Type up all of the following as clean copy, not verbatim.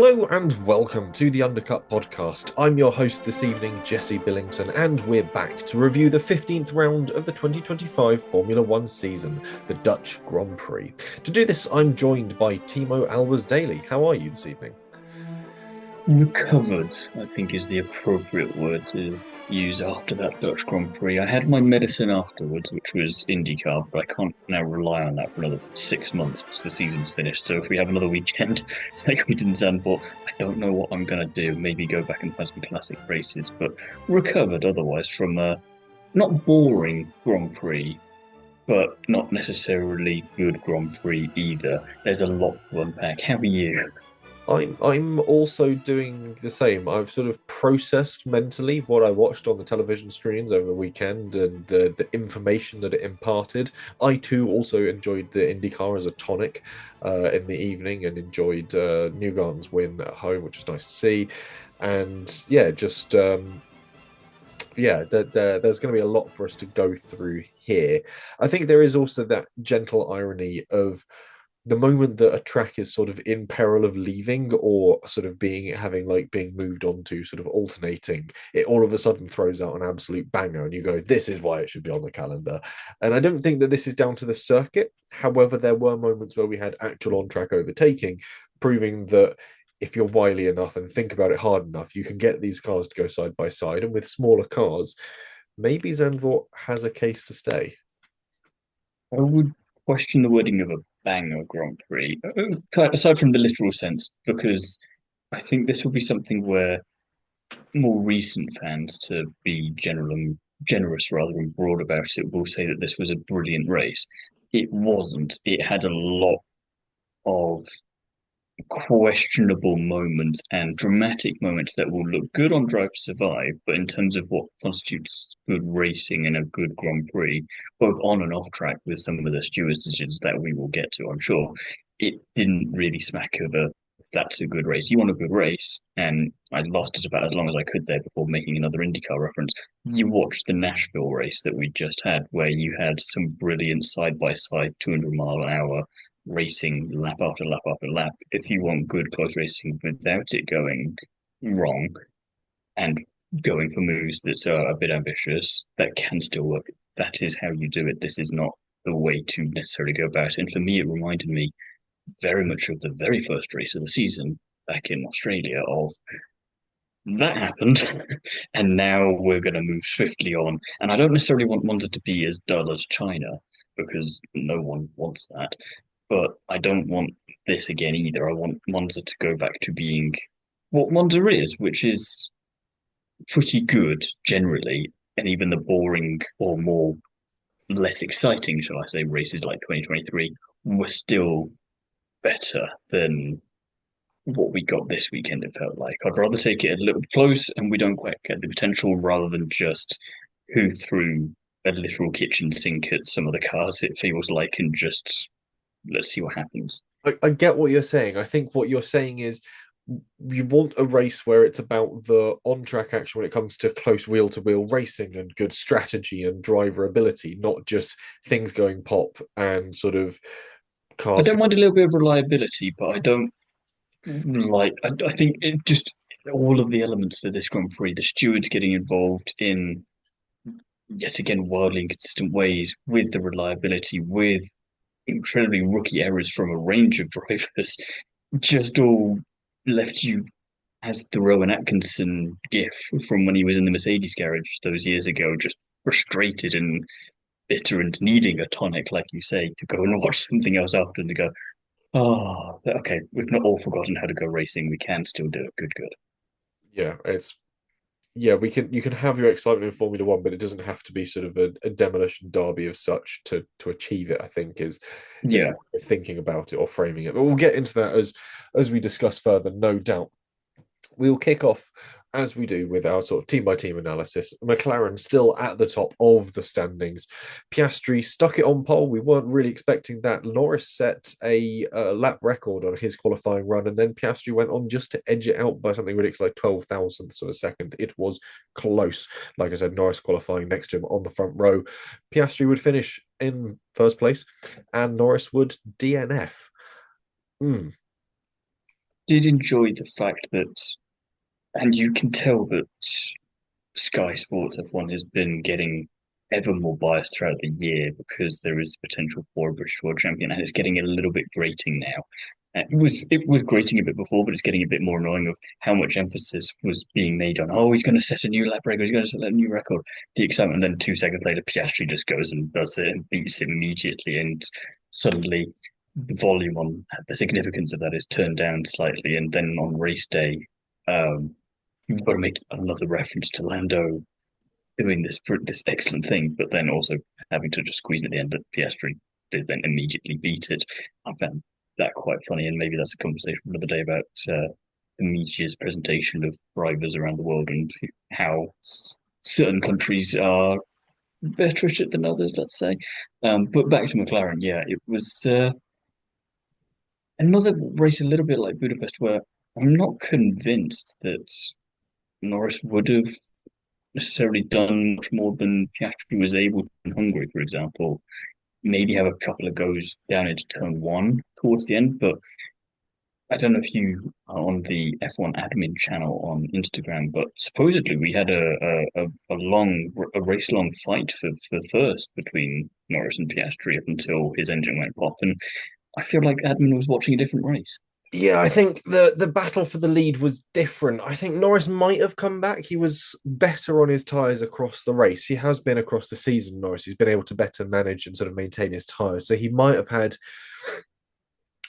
Hello and welcome to the Undercut Podcast. I'm your host this evening, Jesse Billington, and we're back to review the 15th round of the 2025 Formula One season, the Dutch Grand Prix. To do this, I'm joined by Thiemo Albers-Daly. How are you this evening? Recovered, I think, is the appropriate word to use after that Dutch Grand Prix. I had my medicine afterwards, which was IndyCar, but I can't now rely on that for another 6 months because the season's finished. So if we have another weekend like we did in Zandvoort, I don't know what I'm going to do. Maybe go back and find some classic races, but recovered otherwise from a not boring Grand Prix, but not necessarily good Grand Prix either. There's a lot to unpack. How are you? I'm also doing the same. I've sort of processed mentally what I watched on the television screens over the weekend and the information that it imparted. I too also enjoyed the IndyCar as a tonic in the evening and enjoyed Newgarden's win at home, which was nice to see. And yeah, just there's going to be a lot for us to go through here. I think there is also that gentle irony of the moment that a track is sort of in peril of leaving or sort of being moved on to sort of alternating, it all of a sudden throws out an absolute banger and you go, this is why it should be on the calendar. And I don't think that this is down to the circuit. However, there were moments where we had actual on-track overtaking, proving that if you're wily enough and think about it hard enough, you can get these cars to go side by side. And with smaller cars, maybe Zandvoort has a case to stay. I would question the wording of a banger Grand Prix, aside from the literal sense, because I think this will be something where more recent fans, to be generous rather than broad about it, will say that this was a brilliant race. It wasn't. It had a lot of questionable moments and dramatic moments that will look good on Drive to Survive, but in terms of what constitutes good racing and a good Grand Prix, both on and off track with some of the stewards decisions that we will get to, I'm sure, it didn't really smack of a that's a good race. You want a good race, and I lasted about as long as I could there before making another IndyCar reference. You watched the Nashville race that we just had, where you had some brilliant side by side 200 mile an hour racing lap after lap after lap. If you want good close racing without it going wrong and going for moves that are a bit ambitious, that can still work. That is how you do it. This is not the way to necessarily go about it. And for me, it reminded me very much of the very first race of the season back in Australia of that happened, and now we're going to move swiftly on. And I don't necessarily want Monza to be as dull as China because no one wants that. But I don't want this again either. I want Monza to go back to being what Monza is, which is pretty good generally, and even the boring or more less exciting, shall I say, races like 2023 were still better than what we got this weekend, it felt like. I'd rather take it a little close and we don't quite get the potential rather than just who threw a literal kitchen sink at some of the cars, it feels like, and just let's see what happens. I get what you're saying. I think what you're saying is you want a race where it's about the on-track action when it comes to close wheel-to-wheel racing and good strategy and driver ability, not just things going pop and sort of I cars. don't mind a little bit of reliability, but I don't like. I think it just all of the elements for this Grand Prix, the stewards getting involved in yet again wildly inconsistent ways with the reliability, with incredibly rookie errors from a range of drivers, just all left you as the Rowan Atkinson gif from when he was in the Mercedes garage those years ago, just frustrated and bitter and needing a tonic, like you say, to go and watch something else after and to go, oh, okay, we've not all forgotten how to go racing. We can still do it. Good, good. Yeah, it's we can you can have your excitement in Formula One, but it doesn't have to be sort of a demolition derby of such to achieve it. I think is Yeah. thinking about it or framing it. But we'll get into that as we discuss further, no doubt. We'll kick off as we do with our sort of team by team analysis. McLaren still at the top of the standings. Piastri stuck it on pole. We weren't really expecting that. Norris set a lap record on his qualifying run, and then Piastri went on just to edge it out by something ridiculous like 12 thousandths of a second. It was close. Like I said, Norris qualifying next to him on the front row. Piastri would finish in first place, and Norris would DNF. Mm. did enjoy the fact that, and you can tell that Sky Sports F1 has been getting ever more biased throughout the year because there is potential for a British world champion, and it's getting a little bit grating now. It was grating a bit before, but it's getting a bit more annoying of how much emphasis was being made on, oh, he's going to set a new lap record, he's going to set a new record. The excitement, and then 2 seconds later, Piastri just goes and does it and beats him immediately, and suddenly the volume on the significance of that is turned down slightly, and then on race day, um, you've got to make another reference to Lando doing this excellent thing, but then also having to just squeeze it at the end that Piastri did then immediately beat it. I found that quite funny, and maybe that's a conversation for another day about the media's presentation of drivers around the world and how certain countries are better at it than others, let's say. But back to McLaren, yeah, it was another race a little bit like Budapest, where I'm not convinced that Norris would have necessarily done much more than Piastri was able to in Hungary, for example. Maybe have a couple of goes down into turn one towards the end, but I don't know if you are on the F1 admin channel on Instagram, but supposedly we had a race long fight for first between Norris and Piastri up until his engine went pop, and I feel like admin was watching a different race. Yeah, I think the battle for the lead was different. I think Norris might have come back. He was better on his tyres across the race. He has been across the season, Norris. He's been able to better manage and sort of maintain his tyres. So he might have had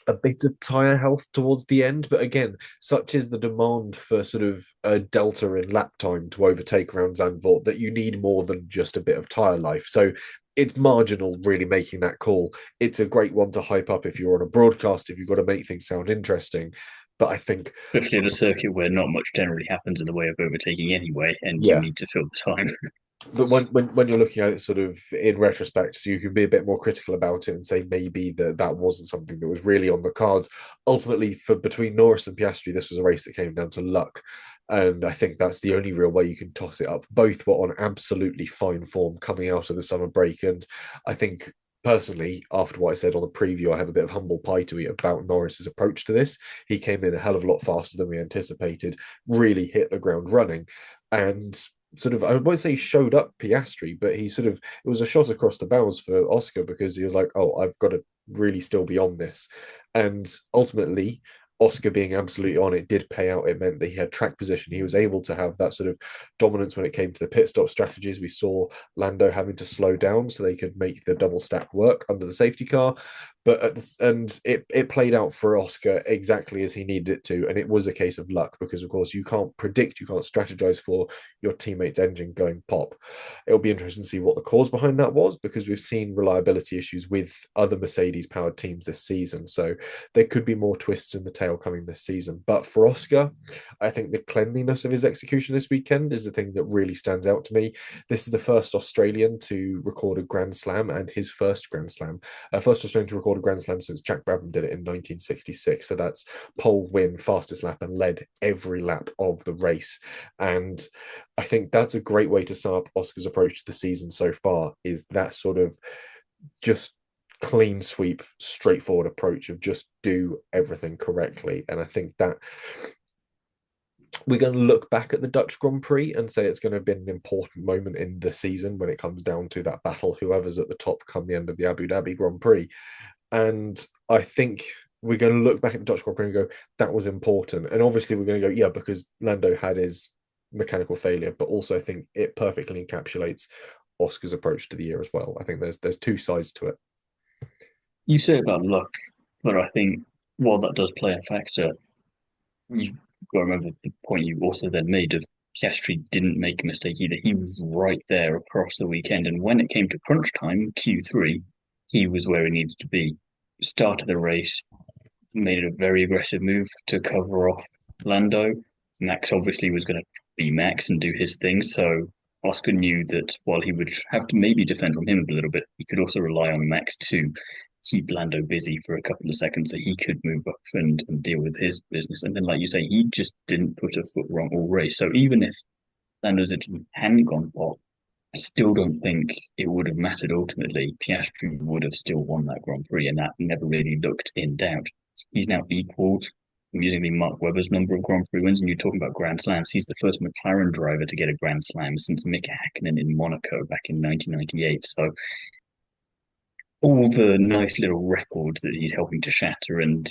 a bit of tyre health towards the end. But again, such is the demand for sort of a delta in lap time to overtake around Zandvoort that you need more than just a bit of tyre life. So it's marginal really making that call. It's a great one to hype up if you're on a broadcast, if you've got to make things sound interesting. But I think, Especially at a circuit where not much generally happens in the way of overtaking anyway, and you yeah, need to fill the time. but when you're looking at it sort of in retrospect, so you can be a bit more critical about it and say maybe that wasn't something that was really on the cards. Ultimately, for between Norris and Piastri, this was a race that came down to luck, and I think that's the only real way you can toss it up. Both were on absolutely fine form coming out of the summer break, and I think personally, after what I said on the preview, I have a bit of humble pie to eat about Norris's approach to this. He came in a hell of a lot faster than we anticipated, really hit the ground running, and sort of, I won't say showed up Piastri, but he sort of, it was a shot across the bows for Oscar because he was like, oh, I've got to really still be on this. And ultimately, Oscar being absolutely on it did pay out. It meant that he had track position. He was able to have that sort of dominance when it came to the pit stop strategies. We saw Lando having to slow down so they could make the double stack work under the safety car. But and it played out for Oscar exactly as he needed it to, and it was a case of luck because, of course, you can't predict, you can't strategize for your teammate's engine going pop. It'll be interesting to see what the cause behind that was because we've seen reliability issues with other Mercedes-powered teams this season, so there could be more twists in the tail coming this season. But for Oscar, I think the cleanliness of his execution this weekend is the thing that really stands out to me. This is the first Australian to record a Grand Slam and his first Grand Slam, first Australian to record a Grand Slam since Jack Brabham did it in 1966. So that's pole win, fastest lap, and led every lap of the race. And I think that's a great way to sum up Oscar's approach to the season so far, is that sort of just clean sweep, straightforward approach of just do everything correctly. And I think that we're going to look back at the Dutch Grand Prix and say it's going to have been an important moment in the season when it comes down to that battle, whoever's at the top come the end of the Abu Dhabi Grand Prix. And I think we're going to look back at the Dutch Grand Prix and go, that was important. And obviously we're going to go, yeah, because Lando had his mechanical failure, but also I think it perfectly encapsulates Oscar's approach to the year as well. I think there's two sides to it. You say about luck, but I think while that does play a factor, you've got to remember the point you also then made of Piastri didn't make a mistake either. He was right there across the weekend, and when it came to crunch time, Q3, he was where he needed to be. Started the race, made a very aggressive move to cover off Lando. Max obviously was going to be Max and do his thing, so Oscar knew that while he would have to maybe defend from him a little bit, he could also rely on Max to keep Lando busy for a couple of seconds so he could move up and deal with his business. And then, like you say, he just didn't put a foot wrong all race. So even if Lando's engine hadn't gone pop, I still don't think it would have mattered ultimately. Piastri would have still won that Grand Prix, and that never really looked in doubt. He's now equalled amusingly Mark Webber's number of Grand Prix wins, and you're talking about Grand Slams. He's the first McLaren driver to get a Grand Slam since Mick Hakkinen in Monaco back in 1998. So all the nice little records that he's helping to shatter, and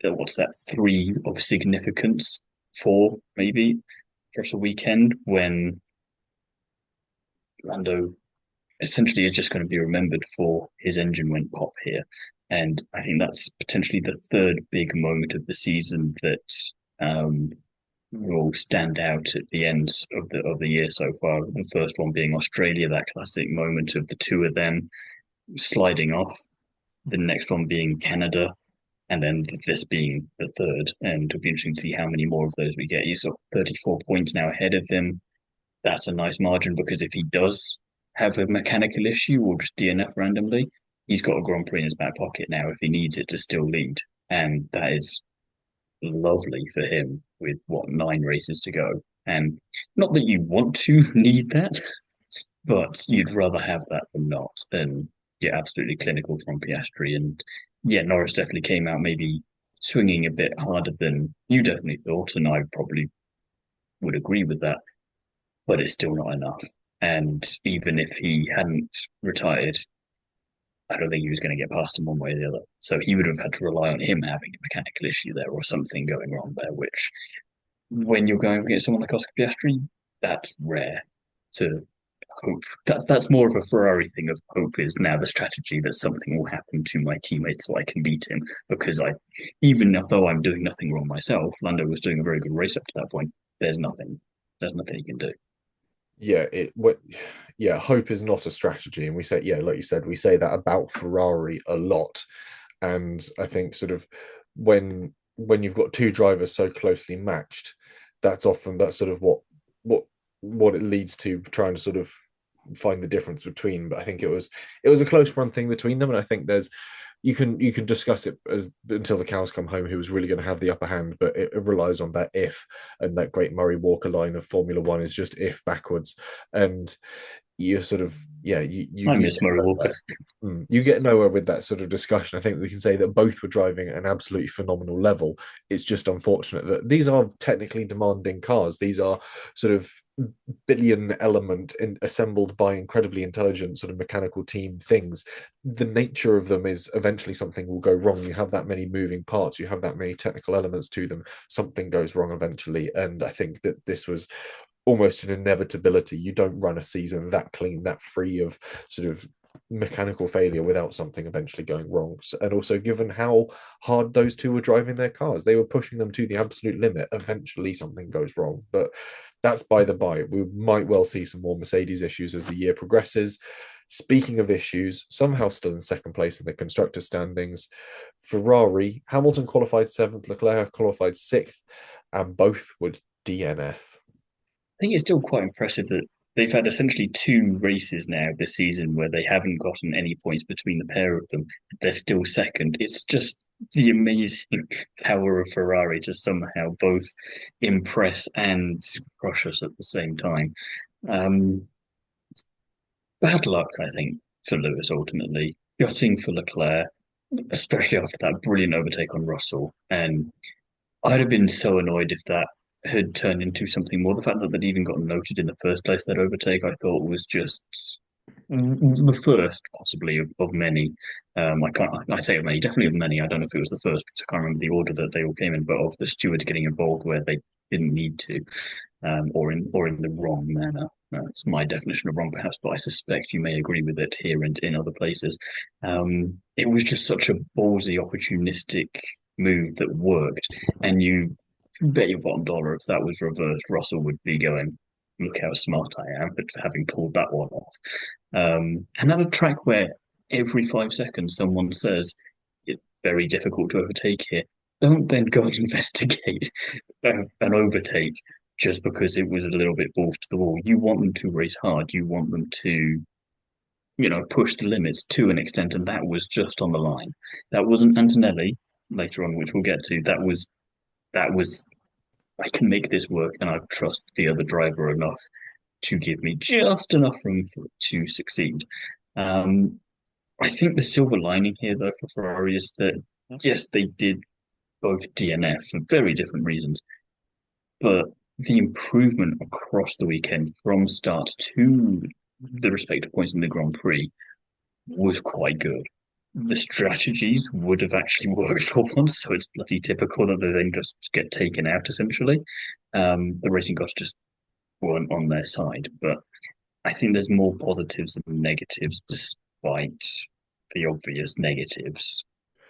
what's that, three of significance, four maybe, across a weekend when Lando essentially is just going to be remembered for his engine went pop here. And I think that's potentially the third big moment of the season that um, will stand out at the end of the year so far. The first one being Australia, that classic moment of the two of them sliding off. The next one being Canada, and then this being the third. And it'll be interesting to see how many more of those we get. He's 34 points now ahead of him. That's a nice margin because if he does have a mechanical issue or just DNF randomly, he's got a Grand Prix in his back pocket now if he needs it to still lead. And that is lovely for him with what, 9 races to go. And not that you want to need that, but you'd rather have that than not. And yeah, absolutely clinical from Piastri. And yeah, Norris definitely came out maybe swinging a bit harder than you definitely thought. And I probably would agree with that, but it's still not enough. And even if he hadn't retired, I don't think he was going to get past him one way or the other. So he would have had to rely on him having a mechanical issue there or something going wrong there, which when you're going against someone like Oscar Piastri, that's rare to hope. That's more of a Ferrari thing of hope is now the strategy that something will happen to my teammate so I can beat him. Because even though I'm doing nothing wrong myself, Lando was doing a very good race up to that point. There's nothing. There's nothing he can do. Yeah, hope is not a strategy, and we say, yeah, like you said, we say that about Ferrari a lot. And I think sort of when you've got two drivers so closely matched, that's sort of what it leads to, trying to sort of find the difference between. But I think it was a close run thing between them, and I think there's you can discuss it as until the cows come home who was really going to have the upper hand, but it relies on that if, and that great Murray Walker line of Formula One is just if backwards. And you sort of, yeah, I miss Murray Walker. You get nowhere with that sort of discussion. I think we can say that both were driving at an absolutely phenomenal level. It's just unfortunate that these are technically demanding cars. These are sort of billion element assembled by incredibly intelligent sort of mechanical team things. The nature of them is eventually something will go wrong. You have that many moving parts, you have that many technical elements to them, something goes wrong eventually. And I think that this was almost an inevitability. You don't run a season that clean, that free of sort of mechanical failure without something eventually going wrong. And also, given how hard those two were driving their cars, they were pushing them to the absolute limit. Eventually, something goes wrong. But that's by the by. We might well see some more Mercedes issues as the year progresses. Speaking of issues, somehow still in second place in the constructor standings. Ferrari, Hamilton qualified seventh, Leclerc qualified sixth, and both would DNF. I think it's still quite impressive that they've had essentially 2 races now this season where they haven't gotten any points between the pair of them. They're still second. It's just the amazing power of Ferrari to somehow both impress and crush us at the same time. Um, Bad luck, I think, for Lewis ultimately. Gutting for Leclerc, especially after that brilliant overtake on Russell. And I'd have been so annoyed if that had turned into something more. The fact that they'd even got noted in the first place, that overtake, I thought was just the first, possibly, of many. I say of many, definitely of many. I don't know if it was the first because I can't remember the order that they all came in, but of the stewards getting involved where they didn't need to, or in the wrong manner. It's my definition of wrong, perhaps, but I suspect you may agree with it here and in other places. It was just such a ballsy, opportunistic move that worked, and you bet your bottom dollar if that was reversed, Russell would be going, "Look how smart I am for having pulled that one off." And at a track where every 5 seconds someone says it's very difficult to overtake here, don't then go and investigate an overtake just because it was a little bit balls to the wall. You want them to race hard. You want them to, push the limits to an extent, and that was just on the line. That wasn't Antonelli later on, which we'll get to. That was I can make this work, and I trust the other driver enough to give me just enough room for it to succeed. I think the silver lining here, though, for Ferrari is that yes, they did both DNF for very different reasons. But the improvement across the weekend from start to the respective points in the Grand Prix was quite good. The strategies would have actually worked for once, so it's bloody typical that they then just get taken out essentially. The racing gods just weren't on their side, but I think there's more positives than negatives, despite the obvious negatives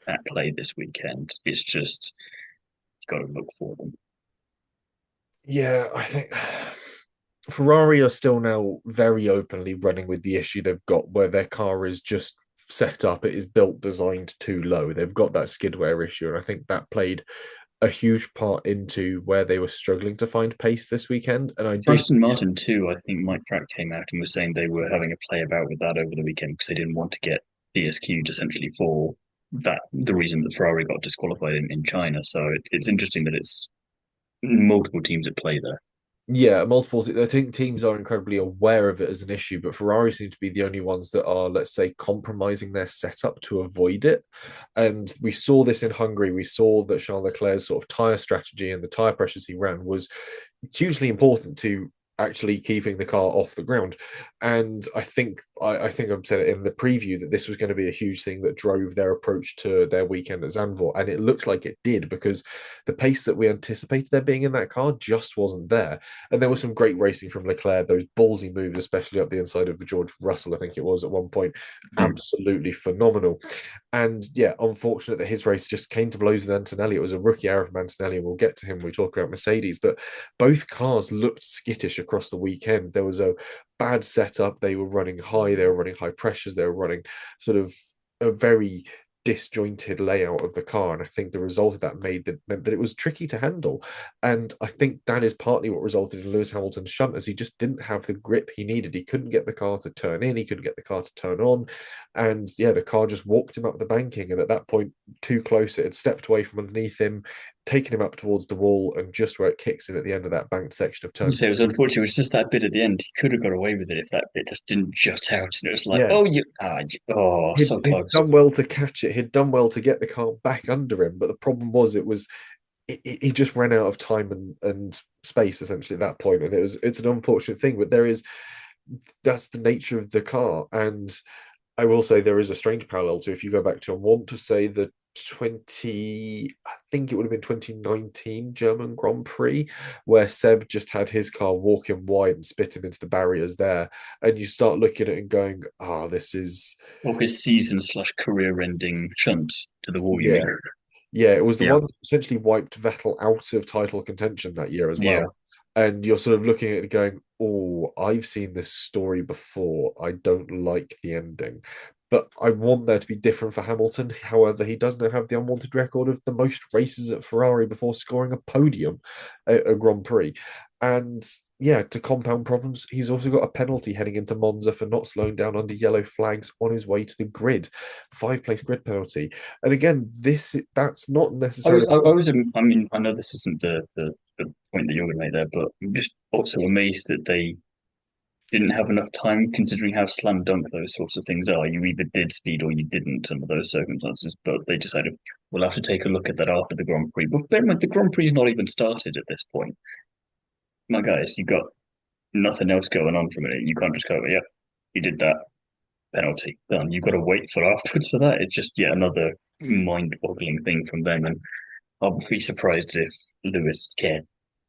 at play this weekend. It's just you got to look for them. Yeah, I think Ferrari are still now very openly running with the issue they've got where their car is just set up, it is built, designed too low. They've got that skid wear issue, and I think that played a huge part into where they were struggling to find pace this weekend. And I For did, Aston Martin too, I think Mike Pratt came out and was saying they were having a play about with that over the weekend because they didn't want to get DSQ'd essentially for that the reason that Ferrari got disqualified in China. So it's interesting that it's multiple teams at play there. yeah, multiple. I think teams are incredibly aware of it as an issue, but Ferrari seem to be the only ones that are, let's say, compromising their setup to avoid it. And we saw this in Hungary. We saw that Charles Leclerc's sort of tyre strategy and the tyre pressures he ran was hugely important to actually keeping the car off the ground. And I think I've said it in the preview that this was going to be a huge thing that drove their approach to their weekend at Zandvoort. And it looks like it did because the pace that we anticipated there being in that car just wasn't there. And there was some great racing from Leclerc, those ballsy moves, especially up the inside of George Russell, I think it was at one point, Mm. absolutely phenomenal. And yeah, unfortunate that his race just came to blows with Antonelli. It was a rookie error from Antonelli, and we'll get to him when we talk about Mercedes. But both cars looked skittish across the weekend. There was a bad setup. They were running high. They were running high pressures. They were running sort of a very disjointed layout of the car, and I think the result of that meant that it was tricky to handle. And I think that is partly what resulted in Lewis Hamilton's shunt, as he just didn't have the grip he needed. He couldn't get the car to turn in. He couldn't get the car to turn on, and yeah, the car just walked him up the banking. And at that point, too close, it had stepped away from underneath him, taken him up towards the wall, and just where it kicks in at the end of that banked section of You turn. say it was unfortunate. It was just that bit at the end. He could have got away with it if that bit just didn't jut out, and it was like, Yeah, oh, oh, so he'd close. done well to catch it. He'd done well to get the car back under him, but the problem was he just ran out of time and space essentially at that point, and it's an unfortunate thing. But that's the nature of the car, and I will say there is a strange parallel to if you go back to, I want to say the I think it would have been 2019 German Grand Prix, where Seb just had his car walk him wide and spit him into the barriers there. And you start looking at it and going, this is, Or his season slash career ending shunt to the wall, you yeah, mean? yeah, it was the Yeah. one that essentially wiped Vettel out of title contention that year as Yeah. well. And you're sort of looking at it going, oh, I've seen this story before. I don't like the ending. But I want there to be different for Hamilton. However, he does not have the unwanted record of the most races at Ferrari before scoring a podium at a Grand Prix. And yeah, to compound problems, he's also got a penalty heading into Monza for not slowing down under yellow flags on his way to the grid. 5 place grid penalty. And again, that's not necessarily. I mean, I know this isn't the point that you're going to make there, but I'm just also amazed that they didn't have enough time, considering how slam dunk those sorts of things are. You either did speed or you didn't under those circumstances, but they decided we'll have to take a look at that after the Grand Prix. But bear in mind, the Grand Prix is not even started at this point. My guys, you got nothing else going on from it. You can't just go, yeah, you did that penalty, done. You've got to wait for afterwards for that. It's just yet another mind-boggling thing from them, and I'll be surprised if Lewis cared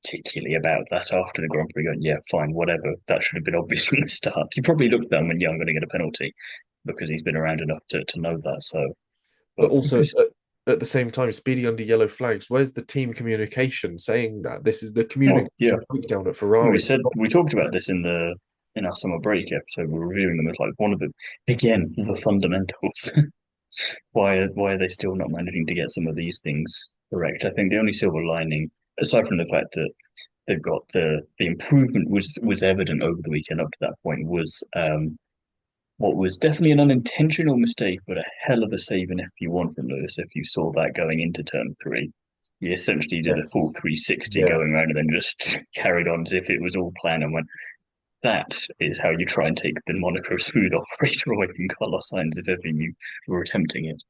particularly about that after the Grand Prix, going, yeah, fine, whatever. That should have been obvious from the start. He probably looked at them and, yeah, I'm going to get a penalty because he's been around enough to know that. So, But but also at the same time, speeding under yellow flags. Where's the team communication saying that this is the oh yeah, communication breakdown at well, Ferrari? we talked about this in our summer break episode. We're reviewing them as like one of the again the fundamentals. Why are they still not managing to get some of these things correct? I think the only silver lining, aside from the fact that they've got the improvement was evident over the weekend up to that point was what was definitely an unintentional mistake, but a hell of a save in FP1 from Lewis. If you saw that going into turn three, he essentially did a Yes. full 360 Yeah. going around and then just carried on as if it was all planned and went. That is how you try and take the moniker of smooth operator away from Carlos Sainz if ever you were attempting it.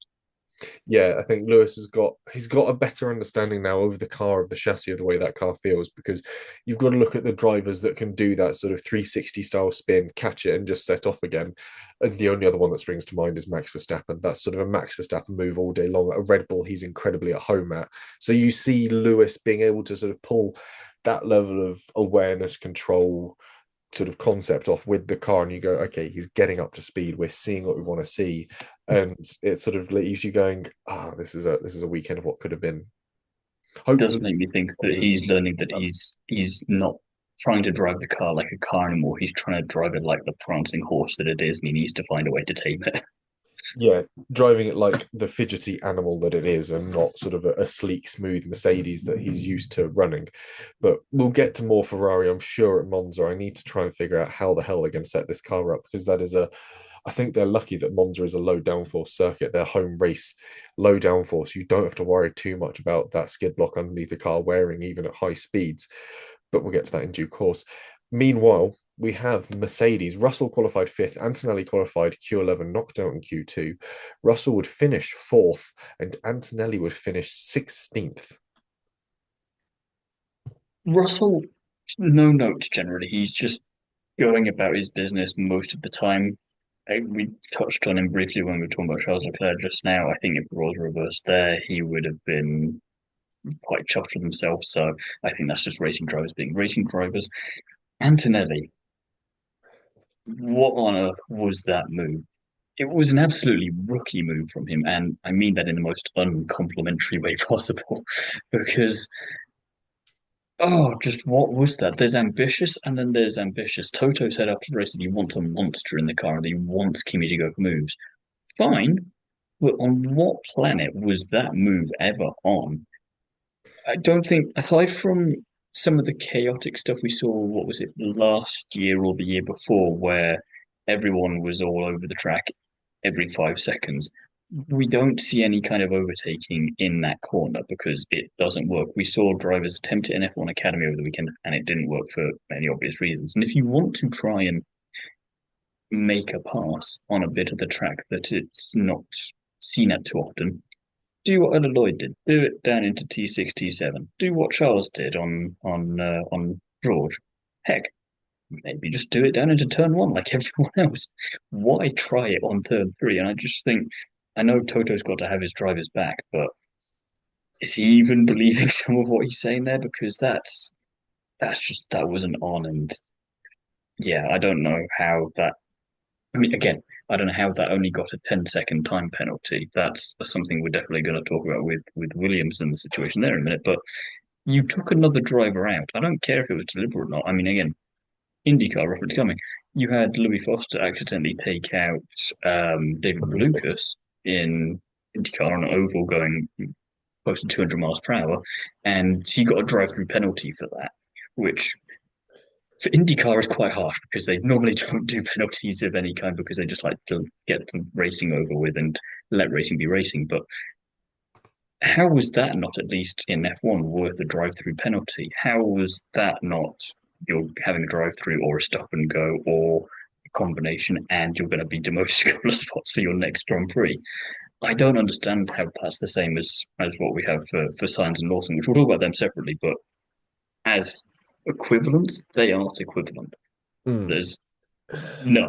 Yeah, I think Lewis he's got a better understanding now of the car, of the chassis, of the way that car feels, because you've got to look at the drivers that can do that sort of 360 style spin, catch it, and just set off again. And the only other one that springs to mind is Max Verstappen. That's sort of a Max Verstappen move all day long. A Red Bull, he's incredibly at home at. So you see Lewis being able to sort of pull that level of awareness, control, sort of concept off with the car, and you go, okay, he's getting up to speed. We're seeing what we want to see, and it sort of leaves you going, this is a weekend of what could have been. Does Hopefully, make me think it that was he's learning that a he's not trying to drive the car like a car anymore. He's trying to drive it like the prancing horse that it is, and he needs to find a way to tame it. yeah, driving it like the fidgety animal that it is, and not sort of a sleek, smooth Mercedes that he's used to running. But we'll get to more Ferrari, I'm sure, at Monza. I need to try and figure out how the hell they're going to set this car up, because that is a I think they're lucky that Monza is a low downforce circuit, their home race, low downforce. You don't have to worry too much about that skid block underneath the car wearing, even at high speeds. But we'll get to that in due course. Meanwhile, we have Mercedes. Russell qualified fifth. Antonelli qualified Q11, knocked out in Q2. Russell would finish fourth, and Antonelli would finish 16th. Russell, no notes generally. He's just going about his business most of the time. We touched on him briefly when we were talking about Charles Leclerc just now. I think if it was reversed there, he would have been quite chuffed with himself. So I think that's just racing drivers being racing drivers. Antonelli, what on earth was that move? It was an absolutely rookie move from him, and I mean that in the most uncomplimentary way possible, because just what was that? There's ambitious, and then there's ambitious. Toto said after the race that he wants a monster in the car, and he wants Kimi to go for moves. Fine, but on what planet was that move ever on? I don't think, aside from some of the chaotic stuff we saw, what was it, last year or the year before, where everyone was all over the track every 5 seconds, we don't see any kind of overtaking in that corner because it doesn't work. We saw drivers attempt it in F1 Academy over the weekend and it didn't work for many obvious reasons. And if you want to try and make a pass on a bit of the track that it's not seen at too often, do what Ella Lloyd did. Do it down into T6, T7. Do what Charles did on George. Heck, maybe just do it down into turn one like everyone else. Why try it on turn three? And I just think I know Toto's got to have his drivers back, but is he even believing some of what he's saying there? Because that's just that wasn't on, and yeah, I don't know how that. I mean, again, I don't know how that only got a 10-second time penalty. That's something we're definitely going to talk about with Williams and the situation there in a minute. But you took another driver out. I don't care if it was deliberate or not. I mean, again, IndyCar reference coming. You had Louis Foster accidentally take out David Lucas in IndyCar on an oval going close to 200 miles per hour, and he got a drive-through penalty for that, which for IndyCar is quite harsh because they normally don't do penalties of any kind because they just like to get the racing over with and let racing be racing. But how was that not at least in F1 worth a drive-through penalty? How was that not you're having a drive-through or a stop and go or a combination and you're going to be demoted a couple of spots for your next Grand Prix? I don't understand how that's the same as what we have for Sainz and Lawson, which we'll talk about them separately, but as equivalents, they aren't equivalent. Mm. There's no.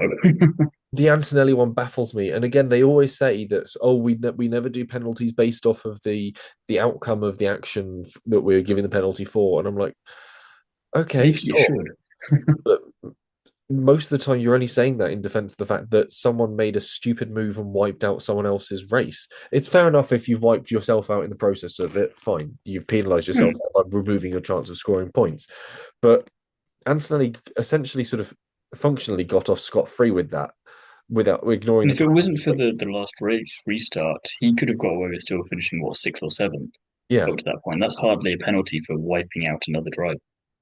The Antonelli one baffles me, and again, they always say that we never do penalties based off of the outcome of the action that we're giving the penalty for, and I'm like, okay, Maybe you sure, should. but most of the time you're only saying that in defense of the fact that someone made a stupid move and wiped out someone else's race. It's fair enough if you've wiped yourself out in the process of it, fine. You've penalized yourself Hmm. by removing your chance of scoring points. But Antonelli essentially sort of functionally got off scot-free with that without ignoring And the if it time. wasn't for the last race restart, he could have got away with still finishing what sixth or seventh Yeah, up to that point. That's hardly a penalty for wiping out another drive.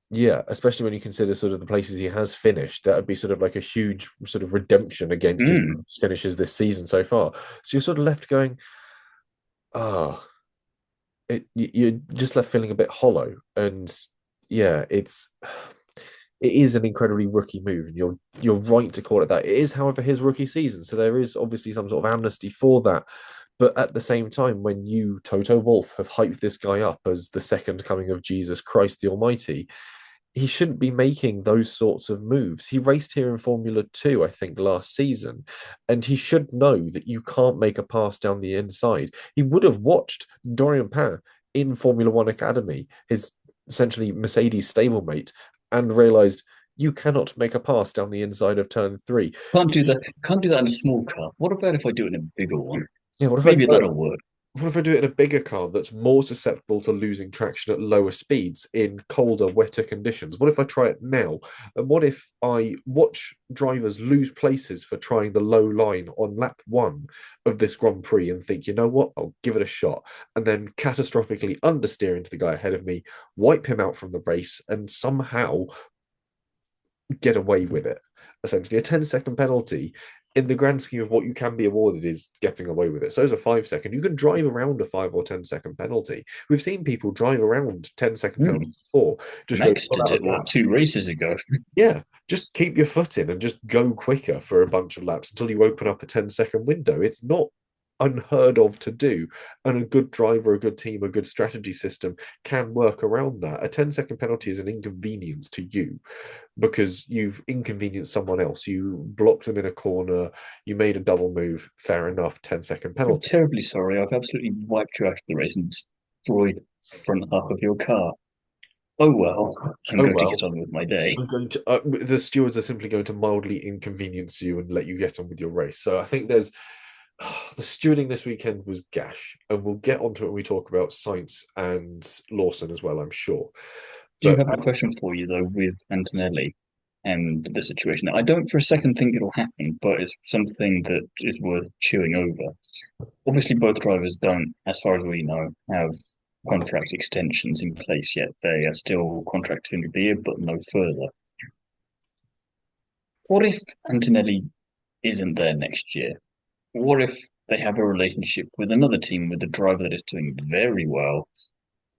yeah, especially when you consider sort of the places he has finished. That would be sort of like a huge sort of redemption against his Mm. finishes this season so far. So you're sort of left going, ah, you're just left feeling a bit hollow. And yeah, it is an incredibly rookie move, and you're right to call it that. It is, however, his rookie season, so there is obviously some sort of amnesty for that. But at the same time, when you, Toto Wolff, have hyped this guy up as the second coming of Jesus Christ the Almighty, he shouldn't be making those sorts of moves. He raced here in Formula 2, I think, last season, and he should know that you can't make a pass down the inside. He would have watched Dorian Pain in Formula 1 Academy, his essentially Mercedes stablemate, and realized you cannot make a pass down the inside of turn three. Can't do that. Can't do that in a small car. What about if I do it in a bigger one? Yeah, Maybe that'll work. what if I do it in a bigger car that's more susceptible to losing traction at lower speeds in colder, wetter conditions? What if I try it now? And what if I watch drivers lose places for trying the low line on lap one of this Grand Prix and think, you know what, I'll give it a shot, and then catastrophically understeer into the guy ahead of me, wipe him out from the race, and somehow get away with it? Essentially, a 10-second penalty in the grand scheme of what you can be awarded is getting away with it. So as a 5 second, you can drive around a 5 or 10 second penalty. We've seen people drive around 10-second penalties before. Just go Max did it, what, 2 races ago? Yeah, just keep your foot in and just go quicker for a bunch of laps until you open up a 10-second window. It's not unheard of to do. And a good driver, a good team, a good strategy system can work around that. A 10-second penalty is an inconvenience to you because you've inconvenienced someone else. You blocked them in a corner, you made a double move, fair enough, 10-second I'm penalty. terribly sorry. I've absolutely wiped you out of the race and destroyed the front half of your car. Oh well, I'm Oh going to well. get on with my day. The stewards are simply going to mildly inconvenience you and let you get on with your race. So I think there's the stewarding this weekend was gash, and we'll get onto it when we talk about Sainz and Lawson as well, I'm sure. Do But have a question for you though with Antonelli and the situation? I don't for a second think it'll happen, but it's something that is worth chewing over. Obviously, both drivers don't, as far as we know, have contract extensions in place yet. They are still contracted into the year, but no further. What if Antonelli isn't there next year? What if they have a relationship with another team with a driver that is doing very well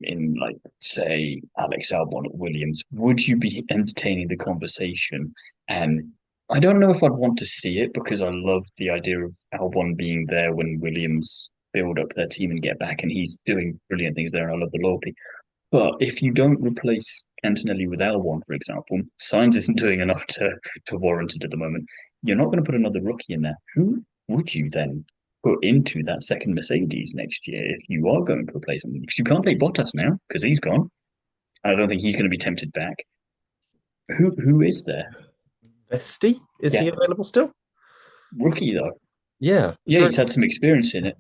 in, like, say, Alex Albon at Williams? Would you be entertaining the conversation? And I don't know if I'd want to see it because I love the idea of Albon being there when Williams build up their team and get back, and he's doing brilliant things there, and I love the loyalty. But if you don't replace Antonelli with Albon, for example, Sainz isn't doing enough to warrant it at the moment. You're not going to put another rookie in there. Who would you then put into that second Mercedes next year if you are going to replace him? Because you can't take Bottas now because he's gone. I don't think he's going to be tempted back. Who is there? Vesti, is Yeah, he available still? rookie though. Yeah, Yeah, he's had some experience in it.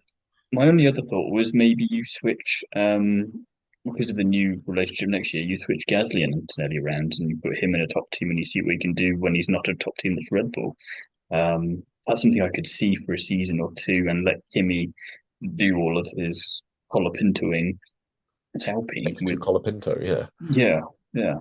My only other thought was maybe you switch because of the new relationship next year, you switch Gasly and Antonelli around and you put him in a top team and you see what he can do when he's not a top team that's Red Bull. That's something I could see for a season or two and let Kimi do all of his colapintoing. It's Alpine next to with Colapinto, yeah. yeah, yeah.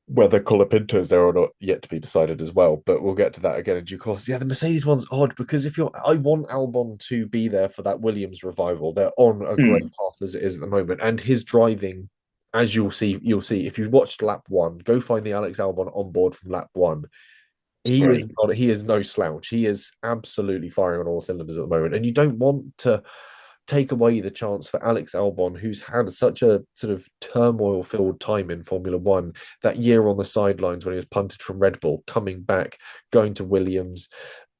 Whether Colapinto is there or not yet to be decided as well, but we'll get to that again in due course. Yeah, the Mercedes one's odd because if you're, I want Albon to be there for that Williams revival. They're on a great Hmm, path as it is at the moment, and his driving, as you'll see if you watched lap one, go find the Alex Albon on board from lap one. it's He great. is not, he is no slouch. He is absolutely firing on all cylinders at the moment, and you don't want to take away the chance for Alex Albon, who's had such a sort of turmoil filled time in Formula One, that year on the sidelines when he was punted from Red Bull, coming back, going to Williams,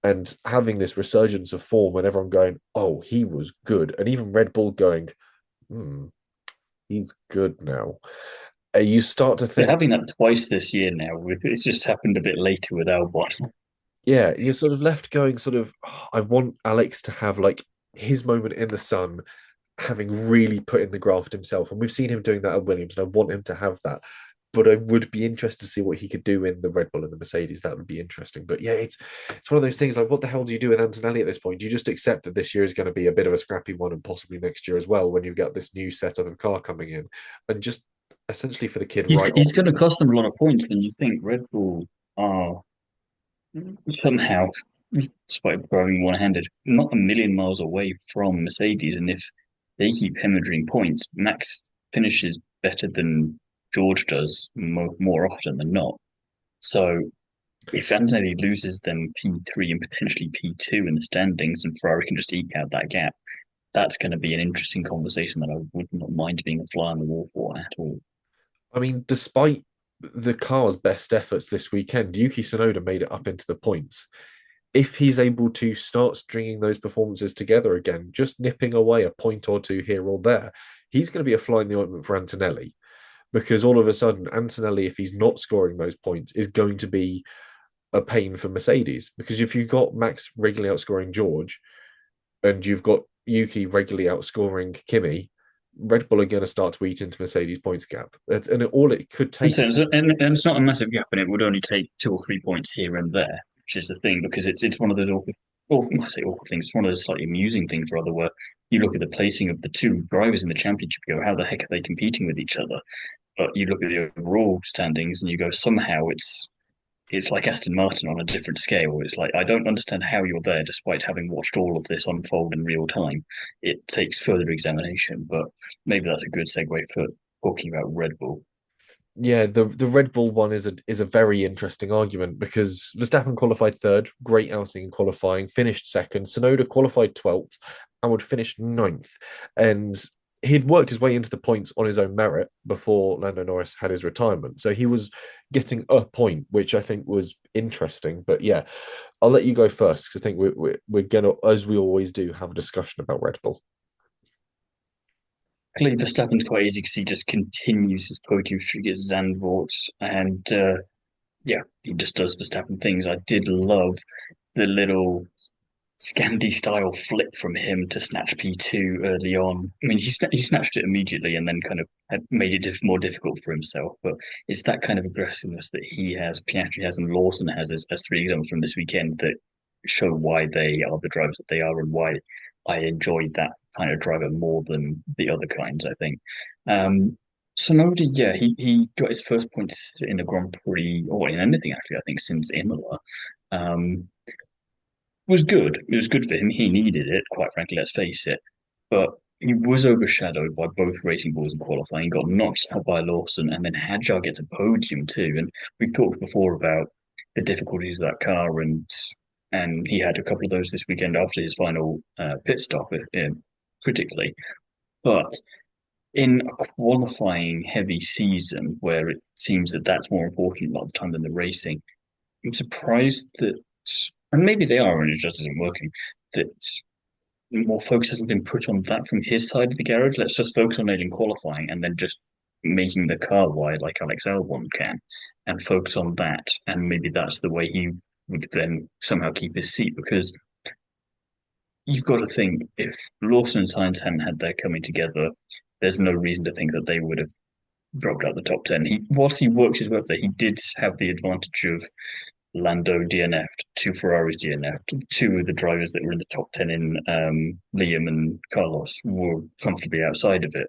and having this resurgence of form, and everyone going, oh, he was good. And even Red Bull going, hmm, he's good now. You start to They're think, having that twice this year now. With it's just happened a bit later with Albon. yeah, you're sort of left going, sort of, oh, I want Alex to have like his moment in the sun, having really put in the graft himself. And we've seen him doing that at Williams, and I want him to have that. But I would be interested to see what he could do in the Red Bull and the Mercedes. That would be interesting. But yeah, it's one of those things like, what the hell do you do with Antonelli at this point? Do you just accept that this year is going to be a bit of a scrappy one and possibly next year as well when you've got this new setup of car coming in, and just essentially for the kid He's right he's off? going to cost them a lot of points when you think Red Bull are somehow, despite growing one-handed, not a million miles away from Mercedes. And if they keep hemorrhaging points, Max finishes better than George does more often than not. So if Antonelli loses them P3 and potentially P2 in the standings, and Ferrari can just eke out that gap, that's going to be an interesting conversation that I would not mind being a fly on the wall for at all. I mean, despite the car's best efforts this weekend, Yuki Tsunoda made it up into the points. If he's able to start stringing those performances together again, just nipping away a point or two here or there, he's going to be a fly in the ointment for Antonelli. Because all of a sudden, Antonelli, if he's not scoring those points, is going to be a pain for Mercedes. Because if you've got Max regularly outscoring George and you've got Yuki regularly outscoring Kimi, Red Bull are going to start to eat into Mercedes' points gap. And all it could And, take. so, and it's not a massive gap, and it would only take 2 or 3 points here and there, which is the thing, because it's one of those awkward, well, I say awkward things. It's one of those slightly amusing things, rather, where you look at the placing of the two drivers in the championship, you go, how the heck are they competing with each other? But you look at the overall standings, and you go, somehow it's like Aston Martin on a different scale. It's like I don't understand how you're there, despite having watched all of this unfold in real time. It takes further examination, but maybe that's a good segue for talking about Red Bull. Yeah, the Red Bull one is a very interesting argument because Verstappen qualified third, great outing in qualifying, finished second. Tsunoda qualified 12th and would finish ninth. And he'd worked his way into the points on his own merit before Lando Norris had his retirement. So he was getting a point, which I think was interesting. But yeah, I'll let you go first because I think we're gonna, as we always do, have a discussion about Red Bull. Clearly, Verstappen's quite easy because he just continues his podium streak at Zandvoort, and yeah, he just does Verstappen things. I did love the little Scandi style flip from him to snatch P2 early on. I mean, he snatched it immediately and then kind of had made it more difficult for himself. But it's that kind of aggressiveness that he has, Piastri has, and Lawson has as three examples from this weekend that show why they are the drivers that they are and why I enjoyed that kind of driver more than the other kinds, I think. Sonoda, yeah, he got his first points in a Grand Prix or in anything actually, I think, since Imola. Um, was good. It was good for him. He needed it, quite frankly, let's face it. But he was overshadowed by both racing balls in qualifying. He got knocked out by Lawson, and then Hadjar gets a podium too. And we've talked before about the difficulties of that car, and he had a couple of those this weekend after his final pit stop, critically. But in a qualifying heavy season where it seems that that's more important a lot of the time than the racing, I'm surprised that, and maybe they are, and it just isn't working, that more focus hasn't been put on that from his side of the garage. Let's just focus on nailing qualifying and then just making the car wide like Alex Albon can and focus on that. And maybe that's the way he would then somehow keep his seat because you've got to think if Lawson and Sainz hadn't had their coming together, there's no reason to think that they would have dropped out the top 10. Whilst he works his way up there, he did have the advantage of Lando DNF'd, two Ferraris DNF'd, two of the drivers that were in the top 10 in Liam and Carlos were comfortably outside of it.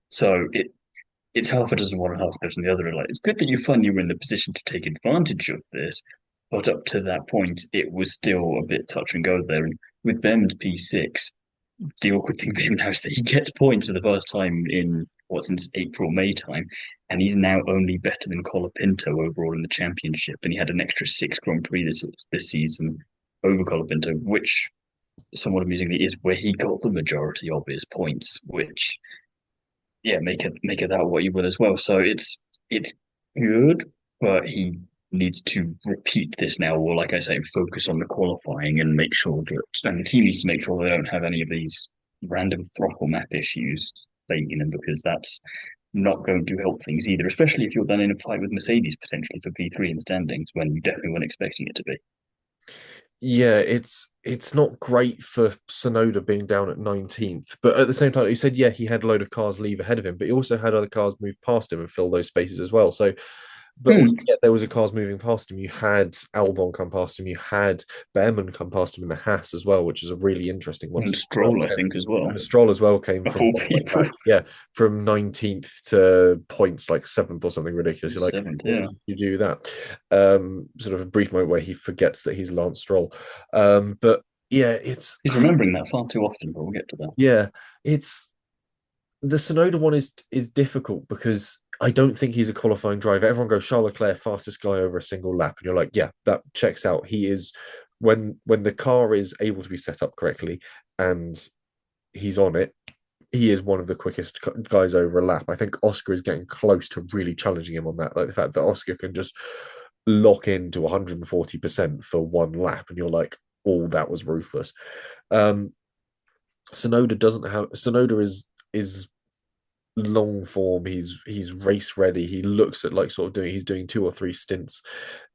So it's half a dozen one and half a dozen the other. Like, it's good that you finally were in the position to take advantage of this, but up to that point, it was still a bit touch and go there. And with Ben's P6, the awkward thing for him now is that he gets points for the first time in since April, May time, and he's now only better than Colapinto overall in the championship, and he had an extra 6 Grand Prix this season over Colapinto, which somewhat amusingly is where he got the majority of his points. Which, yeah, make it that way you will as well. So it's good, but he needs to repeat this now, or like I say, focus on the qualifying and make sure that, and the team needs to make sure they don't have any of these random throttle map issues plaguing them because that's not going to help things either, especially if you're then in a fight with Mercedes potentially for P3 in the standings when you definitely weren't expecting it to be. Yeah, it's not great for Sonoda being down at 19th, but at the same time, he said, yeah, he had a load of cars leave ahead of him, but he also had other cars move past him and fill those spaces as well. So but Hmm. yeah, there was a cars moving past him. You had Albon come past him. You had Behrman come past him in the Haas as well, which is a really interesting one And to see. Stroll, I think, as well, And Stroll as well came of from all like people. that, yeah, from 19th to points like seventh or something ridiculous. You're like, Seventh, why yeah. did you do that? Sort of a brief moment where he forgets that he's Lance Stroll. But yeah, it's He's remembering that far too often, but we'll get to that. yeah, it's the Sonoda one is difficult because I don't think he's a qualifying driver. Everyone goes Charles Leclerc, fastest guy over a single lap, and you're like, yeah, that checks out. He is when the car is able to be set up correctly and he's on it. He is one of the quickest guys over a lap. I think Oscar is getting close to really challenging him on that. Like the fact that Oscar can just lock into 140% for one lap, and you're like, oh, that was ruthless. Um, Sonoda is long form. He's race ready. He looks at like sort of he's doing two or three stints,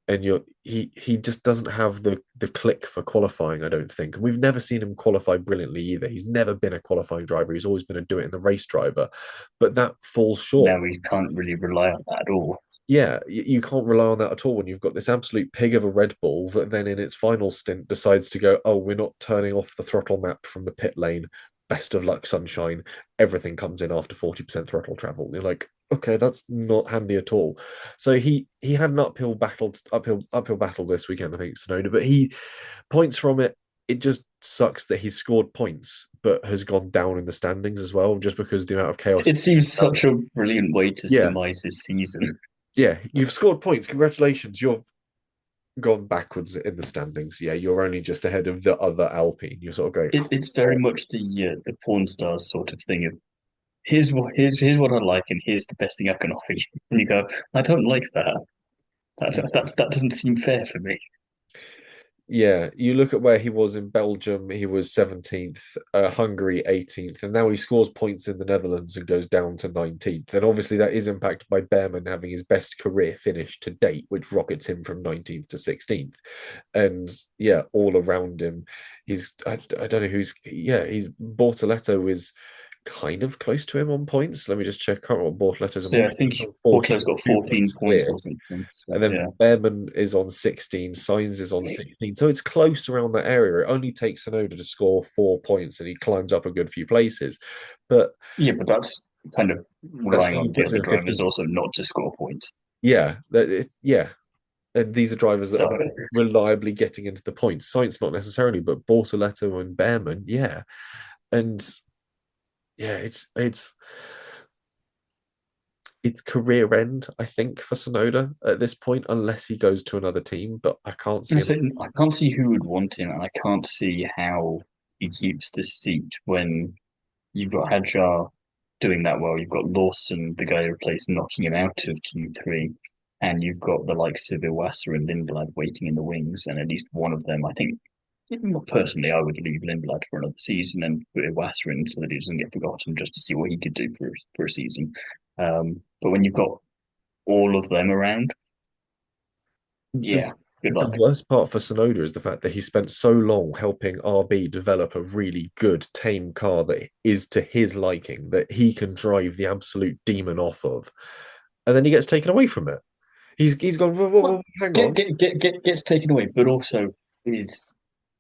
and he just doesn't have the click for qualifying, I don't think. And we've never seen him qualify brilliantly either. He's never been a qualifying driver. He's always been a do it in the race driver, but that falls short. Now we can't really rely on that at all. Yeah, you can't rely on that at all when you've got this absolute pig of a Red Bull that then in its final stint decides to go, oh, we're not turning off the throttle map from the pit lane. Best of luck, sunshine. Everything comes in after 40% throttle travel. You're like, okay, that's not handy at all. So he had an uphill battle this weekend, I think, Sonoda, but he points from it. It just sucks that he's scored points, but has gone down in the standings as well, just because the amount of chaos. It seems such a brilliant way to Yeah, surmise his season. yeah, you've scored points. Congratulations. You've gone backwards in the standings. Yeah, you're only just ahead of the other Alpine. You're sort of going, It's very oh, much the porn stars sort of thing of here's what I like and here's the best thing I can offer you. And you go, I don't like that. That doesn't seem fair for me. yeah. You look at where he was in Belgium, he was 17th, Hungary 18th, and now he scores points in the Netherlands and goes down to 19th. And obviously, that is impacted by Behrman having his best career finish to date, which rockets him from 19th to 16th. And yeah, all around him, I don't know who's, yeah, he's Bortoletto is kind of close to him on points. Let me just check. I can't remember what Bortoletto's So I think on. Porto's 14, got two 14 points points clear. or something. So And then yeah. Behrman is on 16, Sainz is on 16. So it's close around that area. It only takes Sonoda to score 4 points and he climbs up a good few places. But Yeah, but that's kind of that relying still on the puts him other in drivers 15th. also not to score points. Yeah, yeah. And these are drivers that So are reliably getting into the points. Sainz not necessarily, but Bortoletto and Behrman, yeah. And yeah, it's career end, I think, for Sonoda at this point, unless he goes to another team. But I can't see him. I can't see who would want him, and I can't see how he keeps the seat when you've got Hadjar doing that well. You've got Lawson, the guy who replaced, knocking him out of Q3, and you've got the likes of Iwasa and Lindblad waiting in the wings, and at least one of them, I think, personally, I would leave Lindblad for another season and put Iwasa in so that he doesn't get forgotten, just to see what he could do for a season. But when you've got all of them around, The, yeah, good the luck. worst part for Sonoda is the fact that he spent so long helping RB develop a really good, tame car that is to his liking, that he can drive the absolute demon off of. And then he gets taken away from it. He's gone, whoa, whoa, whoa, Well, hang on. gets taken away, but also is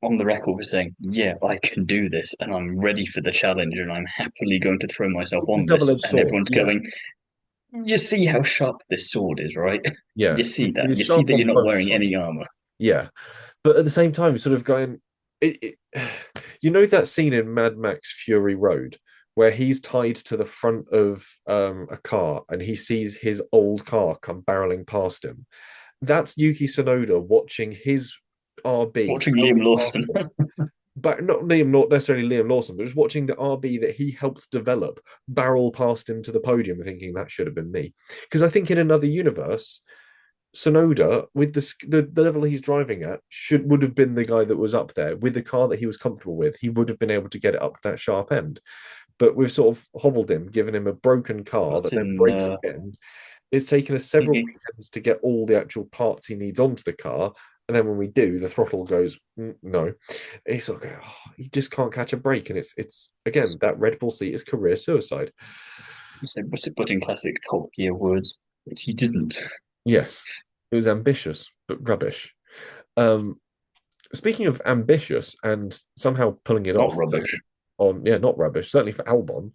on the record for saying, "Yeah, I can do this, and I'm ready for the challenge, and I'm happily going to throw myself It's a on this." double-edged And sword. everyone's Yeah. going, "You see how sharp this sword is, right? Yeah. You see It that. is You see sharp that you're on not both wearing sides. any armor." Yeah. But at the same time, sort of going, you know that scene in Mad Max Fury Road where he's tied to the front of a car and he sees his old car come barreling past him. That's Yuki Tsunoda watching his RB Watching Liam barrel Lawson, past him. But not necessarily Liam Lawson, but just watching the RB that he helped develop barrel past him to the podium, thinking that should have been me. Because I think in another universe, Sonoda, with the level he's driving at, would have been the guy that was up there with the car that he was comfortable with. He would have been able to get it up to that sharp end. But we've sort of hobbled him, given him a broken car but that then in breaks again. It's taken us several weekends to get all the actual parts he needs onto the car. And then when we do, the throttle goes, no. And he's sort of going, oh, he just can't catch a break. And it's again, that Red Bull seat is career suicide. so, but in classic Top Gear words, he didn't. Yes, it was ambitious, but rubbish. Um, Speaking of ambitious and somehow pulling it Not off rubbish. on yeah, not rubbish, certainly for Albon.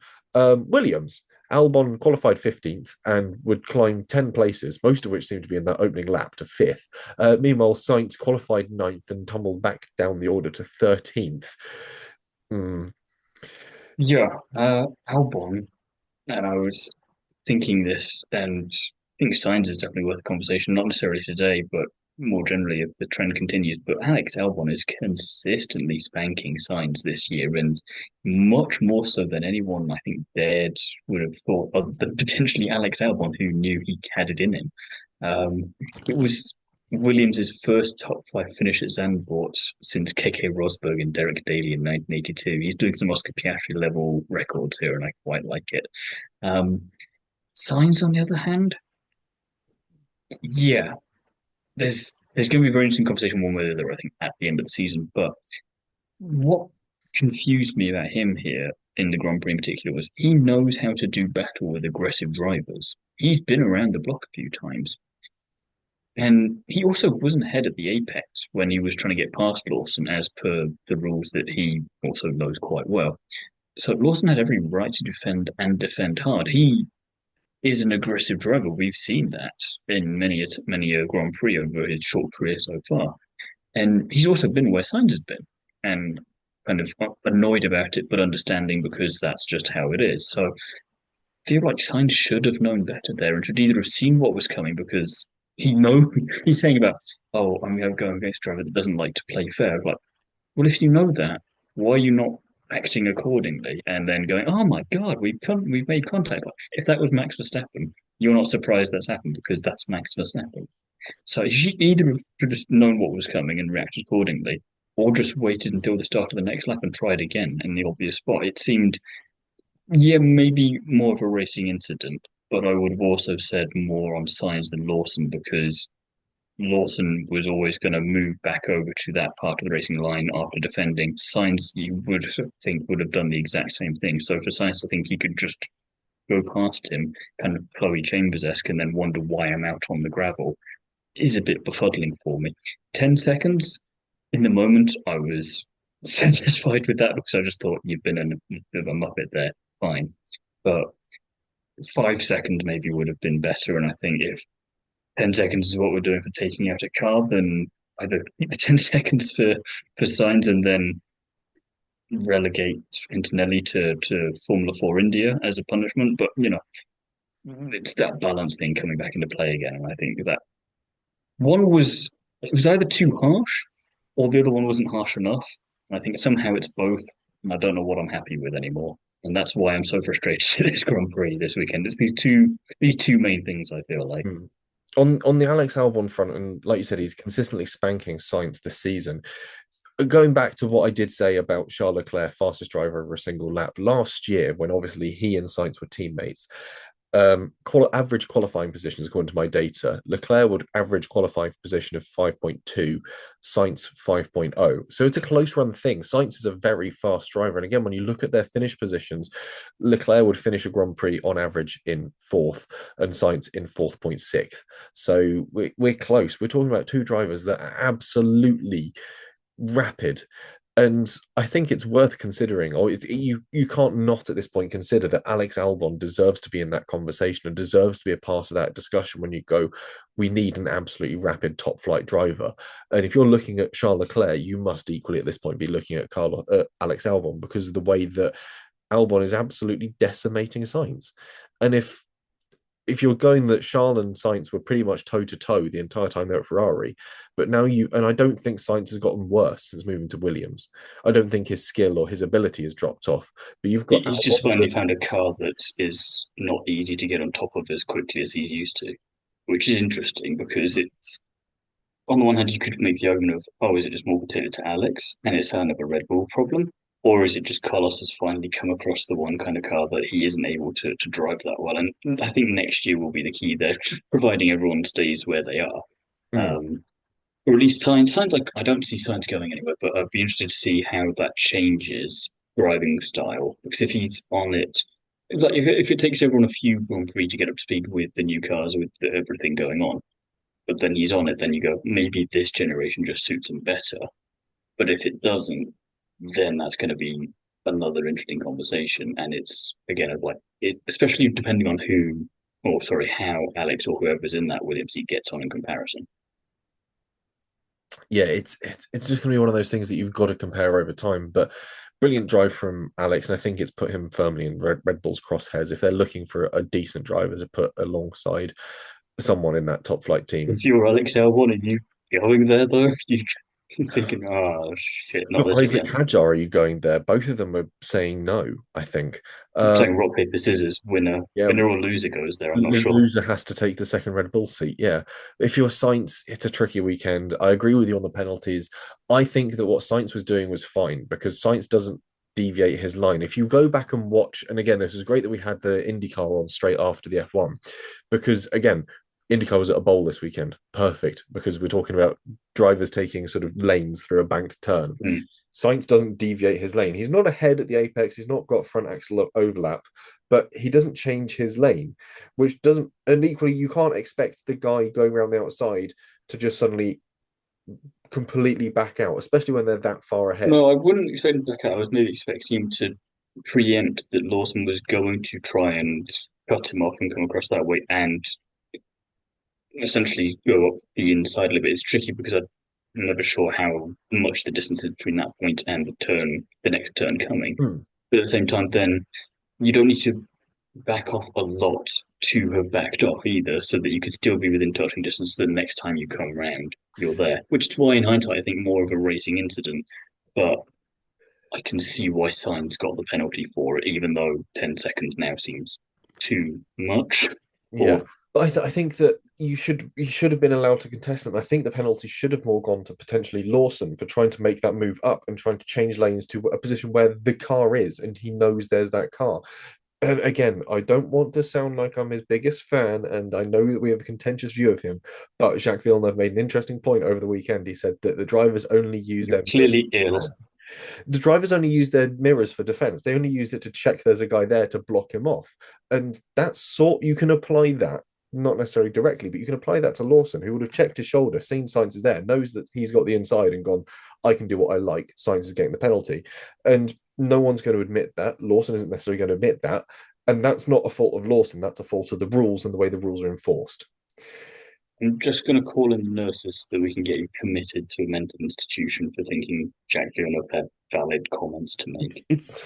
Williams. Albon qualified 15th and would climb 10 places, most of which seemed to be in that opening lap to fifth. Meanwhile, Sainz qualified ninth and tumbled back down the order to 13th. Mm, Yeah, Albon, and I was thinking this, and I think Signs is definitely worth a conversation. Not necessarily today, but more generally if the trend continues. But Alex Albon is consistently spanking signs this year, and much more so than anyone I think dared would have thought, other than potentially Alex Albon, who knew he had it in him. It was Williams' first top five finish at Zandvoort since Keke Rosberg and Derek Daly in 1982. He's doing some Oscar Piastri level records here, and I quite like it. Um, Signs, on the other hand, yeah, there's going to be a very interesting conversation one way or the other, I think, at the end of the season. But what confused me about him here in the Grand Prix in particular was he knows how to do battle with aggressive drivers. He's been around the block a few times. And he also wasn't ahead at the apex when he was trying to get past Lawson, as per the rules that he also knows quite well. So Lawson had every right to defend and defend hard. He is an aggressive driver. We've seen that in many a Grand Prix over his short career so far. And he's also been where Sainz has been and kind of annoyed about it, but understanding because that's just how it is. So I feel like Sainz should have known better there and should either have seen what was coming because he's saying about, oh, I'm going to go against a driver that doesn't like to play fair. Like, well, if you know that, why are you not acting accordingly and then going, oh my God, we've made contact. Like, if that was Max Verstappen, you're not surprised that's happened because that's Max Verstappen. So she either have just known what was coming and reacted accordingly, or just waited until the start of the next lap and tried again in the obvious spot. It seemed, yeah, maybe more of a racing incident, but I would have also said more on Sainz than Lawson because Lawson was always going to move back over to that part of the racing line after defending. Sainz, you would think, would have done the exact same thing. So for Sainz, I think he could just go past him, kind of Chloe Chambers-esque, and then wonder why I'm out on the gravel is a bit befuddling for me. 10 seconds in the moment, I was satisfied with that because I just thought you've been in a bit of a muppet there. Fine. But 5 seconds maybe would have been better. And I think if 10 seconds is what we're doing for taking out a car, then either keep the 10 seconds for Sainz and then relegate Antonelli to Formula 4 India as a punishment. But, it's that balance thing coming back into play again. And I think that one was it was either too harsh or the other one wasn't harsh enough. And I think somehow it's both, and I don't know what I'm happy with anymore. And that's why I'm so frustrated at this Grand Prix this weekend. It's these two main things I feel like. Hmm. On the Alex Albon front, and like you said, he's consistently spanking Sainz this season. Going back to what I did say about Charles Leclerc, fastest driver over a single lap last year, when obviously he and Sainz were teammates. Average qualifying positions, according to my data, Leclerc would average qualifying position of 5.2, Sainz 5.0. So it's a close run thing. Sainz is a very fast driver. And again, when you look at their finish positions, Leclerc would finish a Grand Prix on average in fourth and Sainz in 4.6. So we're close. We're talking about two drivers that are absolutely rapid. And I think it's worth considering, or you can't not at this point consider that Alex Albon deserves to be in that conversation and deserves to be a part of that discussion when you go, we need an absolutely rapid top flight driver. And if you're looking at Charles Leclerc, you must equally at this point be looking at Alex Albon because of the way that Albon is absolutely decimating Sainz. And if you're going that Charles and Sainz were pretty much toe to toe the entire time they're at Ferrari, but now and I don't think Sainz has gotten worse since moving to Williams. I don't think his skill or his ability has dropped off. But you've got He's just finally found a car that is not easy to get on top of as quickly as he's used to, which is interesting because it's on the one hand, you could make the argument of, oh, is it just more pertaining to Alex and it's another Red Bull problem? Or is it just Carlos has finally come across the one kind of car that he isn't able to drive that well? And I think next year will be the key there, providing everyone stays where they are. mm, Um, or at least signs like I don't see signs going anywhere, but I'd be interested to see how that changes driving style. Because if he's on it, like if it takes everyone a few Grand Prix to get up to speed with the new cars, with everything going on, but then he's on it, then you go, maybe this generation just suits him better. But if it doesn't, then that's going to be another interesting conversation. And it's again like especially depending on who, or sorry, how Alex or whoever's in that Williams seat gets on in comparison. yeah, it's just going to be one of those things that you've got to compare over time. But brilliant drive from Alex, and I think it's put him firmly in Red Bull's crosshairs if they're looking for a decent driver to put alongside someone in that top flight team. If you're Alex Albon and you going there though? You're thinking, oh shit, not For this Isack again. Hadjar, are you going there? Both of them are saying no, I think. Playing rock paper scissors, winner, Yeah, winner or loser goes there. I'm not the sure. loser has to take the second Red Bull seat. Yeah. If you're Sainz, it's a tricky weekend. I agree with you on the penalties. I think that what Sainz was doing was fine because Sainz doesn't deviate his line. If you go back and watch, and again, this was great that we had the IndyCar on straight after the F1, because again, IndyCar was at a bowl this weekend. Perfect, because we're talking about drivers taking sort of lanes through a banked turn. Mm. Sainz doesn't deviate his lane. He's not ahead at the apex. He's not got front axle overlap, but he doesn't change his lane, which doesn't. And equally, you can't expect the guy going around the outside to just suddenly completely back out, especially when they're that far ahead. No, I wouldn't expect him to back out. I was maybe expecting him to preempt that Lawson was going to try and cut him off and come across that way and essentially go up the inside a little bit. It's tricky because I'm never sure how much the distance is between that point and the next turn coming. Hmm. But at the same time, then you don't need to back off a lot to have backed off either, so that you can still be within touching distance the next time you come round, you're there. Which is why, in hindsight, I think more of a racing incident. But I can see why Sainz got the penalty for it, even though 10 seconds now seems too much. Yeah, Or but I think that you should have been allowed to contest them. I think the penalty should have more gone to potentially Lawson for trying to make that move up and trying to change lanes to a position where the car is, and he knows there's that car. And again, I don't want to sound like I'm his biggest fan, and I know that we have a contentious view of him, but Jacques Villeneuve made an interesting point over the weekend. He said that the drivers only use you're their mirrors clearly for ill. defense. The drivers only use their mirrors for defense. They only use it to check there's a guy there to block him off. And that's sort you can apply that, not necessarily directly, but you can apply that to Lawson, who would have checked his shoulder, seen Sainz is there, knows that he's got the inside and gone, I can do what I like. Sainz is getting the penalty. And no one's going to admit that. Lawson isn't necessarily going to admit that. And that's not a fault of Lawson. That's a fault of the rules and the way the rules are enforced. I'm just going to call in the nurses so that we can get you committed to a mental institution for thinking Jack Villeneuve had valid comments to It's make. it's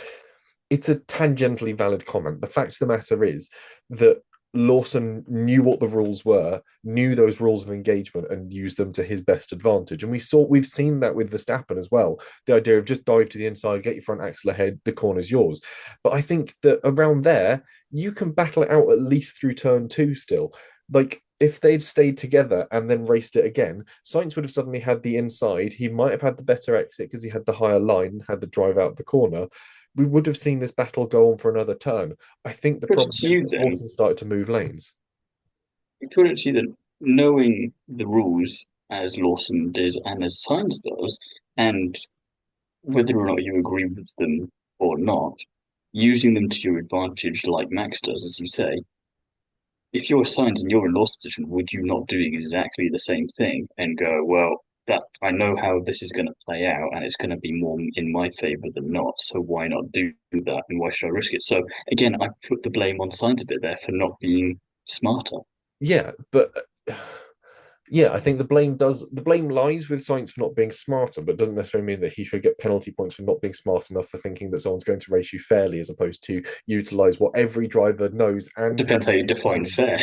it's a tangentially valid comment. The fact of the matter is that Lawson knew what the rules were, knew those rules of engagement, and used them to his best advantage. And we've seen that with Verstappen as well. The idea of just dive to the inside, get your front axle ahead, the corner's yours. But I think that around there, you can battle it out at least through turn two still. Like if they'd stayed together and then raced it again, Sainz would have suddenly had the inside. He might have had the better exit because he had the higher line, had the drive out of the corner. We would have seen this battle go on for another turn. I think the Put it problem to is you that then, Lawson started to move lanes. put it to you that knowing the rules as Lawson did and as Sainz does, and whether or not you agree with them or not, using them to your advantage like Max does, as you say, if you're Sainz and you're in Lawson's position, would you not do exactly the same thing and go, well, that I know how this is going to play out and it's going to be more in my favor than not. So why not do that? And why should I risk it? So again, I put the blame on Sainz a bit there for not being smarter. Yeah, but yeah, I think the blame lies with Sainz for not being smarter, but doesn't necessarily mean that he should get penalty points for not being smart enough for thinking that someone's going to race you fairly, as opposed to utilize what every driver knows and has Depends how you define fair.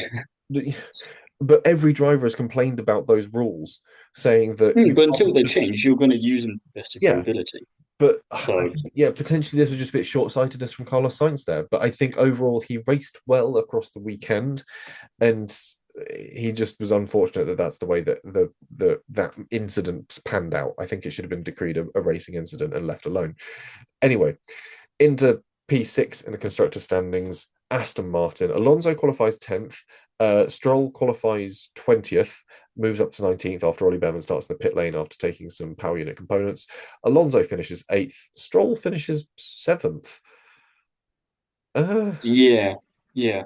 but every driver has complained about those rules, saying that you But until can't they just change, you're going to use them to the best of your yeah. ability. But I So think, yeah, potentially this was just a bit short-sightedness from Carlos Sainz there. But I think overall he raced well across the weekend, and he just was unfortunate that that's the way that that incident panned out. I think it should have been decreed a racing incident and left alone. Anyway, into P6 in the constructor standings. Aston Martin. Alonso qualifies 10th. Stroll qualifies 20th, moves up to 19th after Ollie Bevan starts in the pit lane after taking some power unit components. Alonso finishes 8th. Stroll finishes 7th. Uh, yeah, yeah,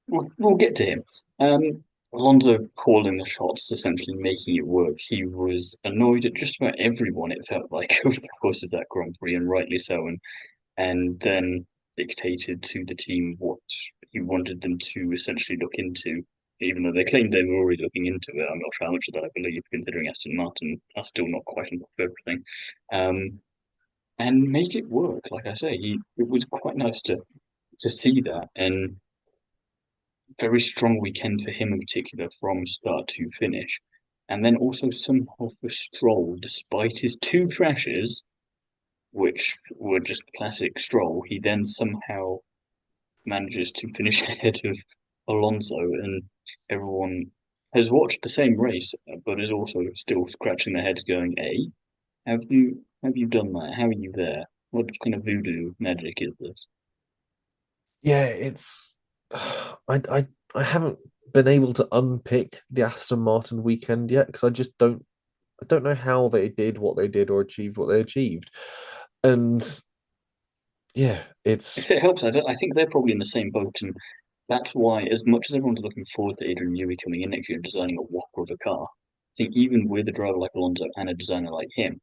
we'll get to him. Alonso calling the shots, essentially making it work. He was annoyed at just about everyone, it felt like, over the course of that Grand Prix, and rightly so. And then dictated to the team what he wanted them to essentially look into, even though they claimed they were already looking into it. I'm not sure how much of that I believe, considering Aston Martin are still not quite on top of everything. Um, and made it work. Like I say, it was quite nice to see that, and very strong weekend for him in particular from start to finish. and then also somehow for Stroll, despite his two crashes, which were just classic Stroll, he then somehow manages to finish ahead of Alonso, and everyone has watched the same race, but is also still scratching their heads, going, "Hey, have you done that? How are you there? What kind of voodoo magic is this?" Yeah, it's I haven't been able to unpick the Aston Martin weekend yet because I don't know how they did what they did or achieved what they achieved. And yeah, it's If it helps, I think they're probably in the same boat, and that's why, as much as everyone's looking forward to Adrian Newey coming in next year and designing a whopper of a car, I think even with a driver like Alonso and a designer like him,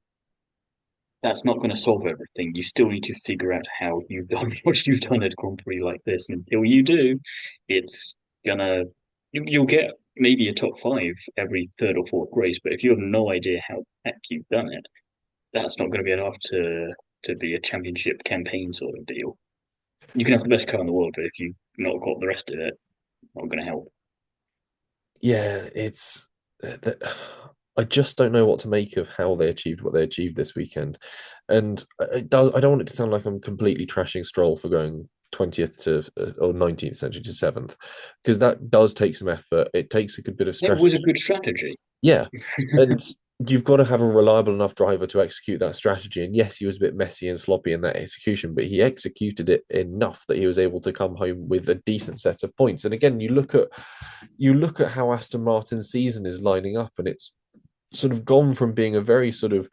that's not going to solve everything. You still need to figure out how you've done what you've done at Grand Prix like this, and until you do, it's gonna you'll get maybe a top five every third or fourth race, but if you have no idea how the heck you've done it, that's not going to be enough to be a championship campaign sort of deal. You can have the best car in the world, but if you've not got the rest of it, not going to help. yeah, it's I just don't know what to make of how they achieved what they achieved this weekend. And I don't want it to sound like I'm completely trashing Stroll for going 20th to or 19th century to 7th, because that does take some effort. It takes a good bit of It was a strategy. good strategy. Yeah. And you've got to have a reliable enough driver to execute that strategy. And yes, he was a bit messy and sloppy in that execution, but he executed it enough that he was able to come home with a decent set of points. And again, you look at how Aston Martin's season is lining up, and it's sort of gone from being a very sort of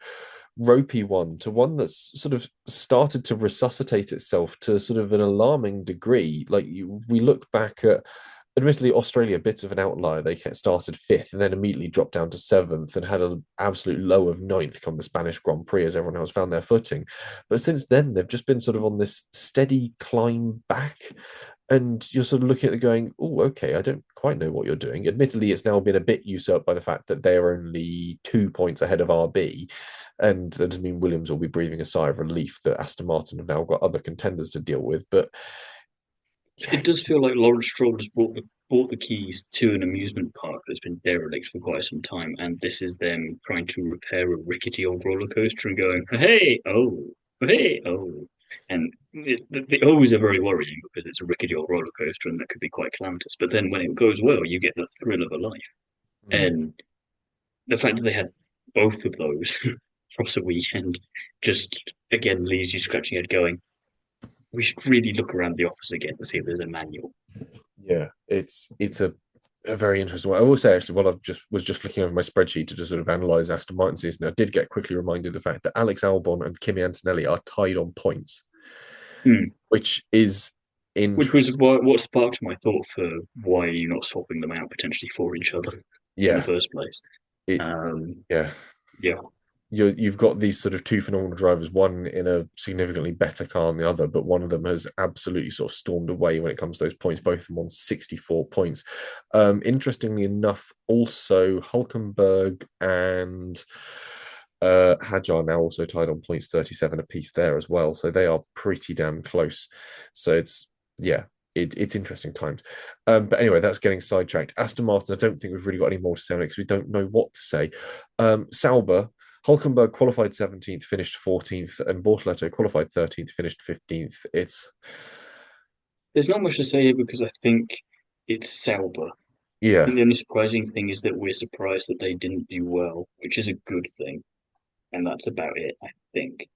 ropey one to one that's sort of started to resuscitate itself to sort of an alarming degree. We look back at, admittedly, Australia, a bit of an outlier. They started fifth and then immediately dropped down to seventh and had an absolute low of ninth come the Spanish Grand Prix as everyone else found their footing. But since then, they've just been sort of on this steady climb back. And you're sort of looking at it going, oh, okay, I don't quite know what you're doing. Admittedly, it's now been a bit usurped by the fact that they are only 2 points ahead of RB. And that doesn't mean Williams will be breathing a sigh of relief that Aston Martin have now got other contenders to deal with. But yeah, It does feel like Lawrence Stroll has brought the keys to an amusement park that's been derelict for quite some time, and this is them trying to repair a rickety old roller coaster and going, "Hey, oh, hey, oh," and the O's are very worrying because it's a rickety old roller coaster and that could be quite calamitous. But then when it goes well, you get the thrill of a life, mm, and the fact that they had both of those across a weekend just again leaves you scratching your head, going, "We should really look around the office again to see if there's a manual." yeah, it's a very interesting one. I will say actually, while I was just flicking over my spreadsheet to just sort of analyze Aston Martin season, I did get quickly reminded of the fact that Alex Albon and Kimi Antonelli are tied on points, Hmm. which is Which was interesting. what sparked my thought for why are you not swapping them out potentially for each other in the Yeah, first place. it Um, yeah. yeah, You've got these sort of two phenomenal drivers, one in a significantly better car than the other, but one of them has absolutely sort of stormed away when it comes to those points. Both of them on 64 points. Interestingly enough, also Hulkenberg and Hadjar now also tied on points 37 apiece there as well. So they are pretty damn close. So yeah, it's interesting times. But anyway, that's getting sidetracked. Aston Martin, I don't think we've really got any more to say on it because we don't know what to say. Sauber, Hulkenberg qualified 17th, finished 14th, and Bortoleto qualified 13th, finished 15th. there's not much to say here because I think it's Sauber. I Yeah, think the only surprising thing is that we're surprised that they didn't do well, which is a good thing, and that's about it, I think.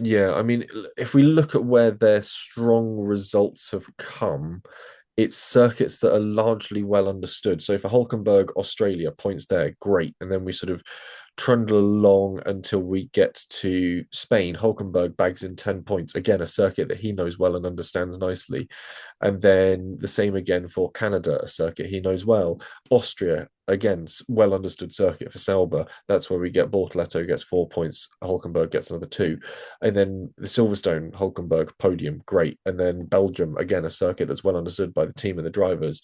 yeah. I mean, if we look at where their strong results have come, it's circuits that are largely well understood. So for Hulkenberg, Australia, points there, great. And then we sort of trundle along until we get to Spain. Hulkenberg bags in 10 points. Again, a circuit that he knows well and understands nicely. And then the same again for Canada, a circuit he knows well. Austria, again, well understood circuit for Sauber. That's where we get Bortoleto gets 4 points, Hulkenberg gets another two. And then the Silverstone, Hulkenberg podium, great. And then Belgium, again, a circuit that's well understood by the team and the drivers.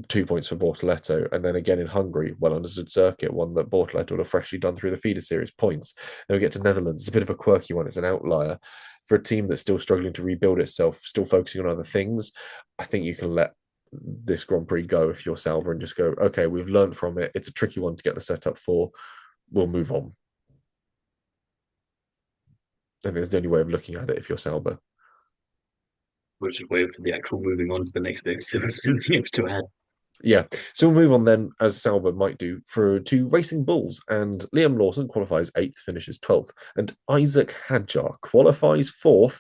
2 points for Bortoleto, and then again in Hungary, well understood circuit, one that Bortoleto would have freshly done through the feeder series points. Then we get to Netherlands, it's a bit of a quirky one, it's an outlier for a team that's still struggling to rebuild itself, still focusing on other things. I think you can let this Grand Prix go if you're Sauber and just go, okay, we've learned from it. It's a tricky one to get the setup for. We'll move on. And it's the only way of looking at it if you're Sauber. We'll just wait for the actual moving on to the next bit. So there's anything else to add. Yeah, so we'll move on then, as Sauber might do, to Racing Bulls. And Liam Lawson qualifies 8th, finishes 12th. And Isack Hadjar qualifies 4th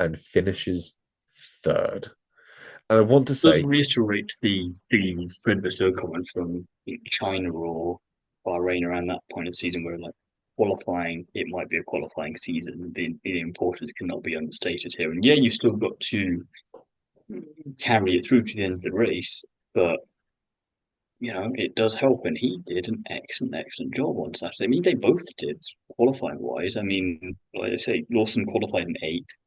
and finishes 3rd. And I want to Does say, reiterate the Fred Vasseur comment from China or Bahrain around that point of the season where like qualifying, it might be a qualifying season. The importance cannot be understated here. And yeah, you've still got to carry it through to the end of the race, but it does help. And he did an excellent job on Saturday. I mean, they both did qualifying wise. I mean, like I say, Lawson qualified in eighth,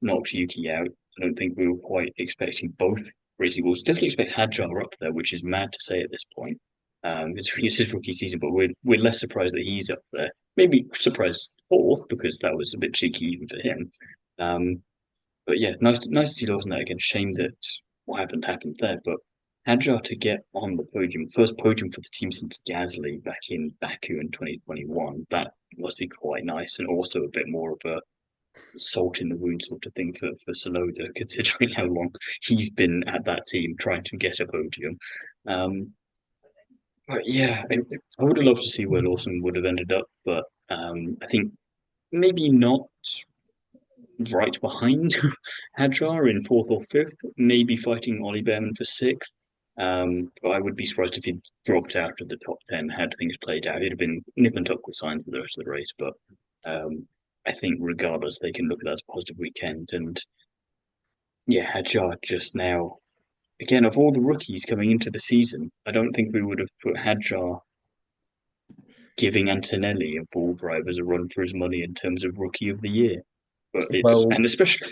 knocked Yuki out. I don't think we were quite expecting both racing balls. Definitely expect Hadjar up there, which is mad to say at this point. It's his rookie season, but we're less surprised that he's up there. Maybe surprised fourth because that was a bit cheeky even for him. Um, but yeah, nice to see Lawson there again. Shame that what happened there, but Hadjar to get on the podium, first podium for the team since Gasly back in Baku in 2021. That must be quite nice, and also a bit more of a salt in the wound sort of thing for Sonoda, considering how long he's been at that team trying to get a podium. Um, but yeah, I would have loved to see where Lawson would have ended up, but I think maybe not right behind Hadjar in fourth or fifth, maybe fighting Ollie Behrman for sixth. But I would be surprised if he dropped out of the top 10 had things played out. He'd have been nip and tuck with signs for the rest of the race, but I think regardless, they can look at that as a positive weekend. And yeah, Hadjar just now, again, of all the rookies coming into the season, I don't think we would have put Hadjar giving Antonelli of all drivers a run for his money in terms of rookie of the year. But it's well, and especially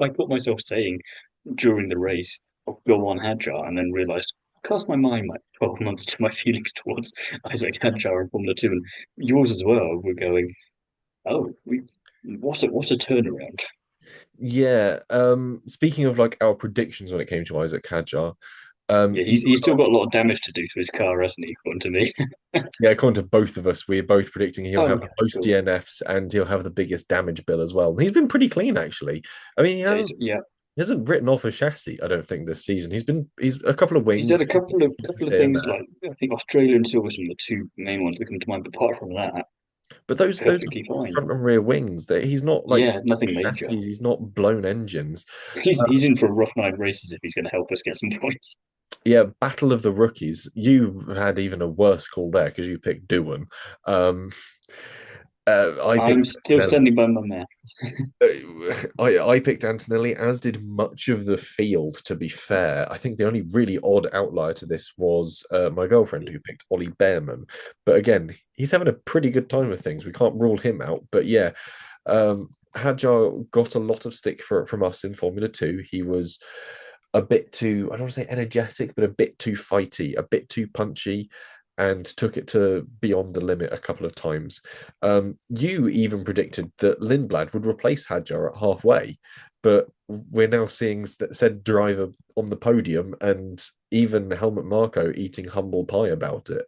I caught myself saying during the race, I'll go on Hadjar and then realised cast my mind like 12 months to my feelings towards Isack Hadjar in Formula 2 and yours as well. We're going, oh, what a turnaround. yeah. Speaking of like our predictions when it came to Isack Hadjar, Yeah, you he's still got a lot of damage to do to his car, hasn't he, according to me? yeah, according to both of us, we're both predicting he'll Oh, have the okay, most cool. DNFs and he'll have the biggest damage bill as well. And he's been pretty clean actually. I mean, Yeah, he hasn't written off a chassis, I don't think, this season. He's a couple of he's wings, had a couple of here and things there. like I think Australia and Silverstone are the two main ones that come to mind. But apart from that, But those perfectly are fine. front and rear wings. That he's not like Yeah, nothing major. chassis. He's not blown engines. He's in for a rough night of races if he's going to help us get some points. Yeah, Battle of the Rookies. You had even a worse call there because you picked Doohan. Um, I I'm picked still Antonelli. standing by my man. I picked Antonelli, as did much of the field. To be fair, I think the only really odd outlier to this was my girlfriend who picked Ollie Behrman. But again, he's having a pretty good time with things. We can't rule him out. But yeah, Hadjar got a lot of stick from us in Formula Two. He was a bit too, I don't want to say energetic, but a bit too fighty, a bit too punchy, and took it to beyond the limit a couple of times. You even predicted that Lindblad would replace Hadjar at halfway, but we're now seeing said driver on the podium and even Helmut Marko eating humble pie about it.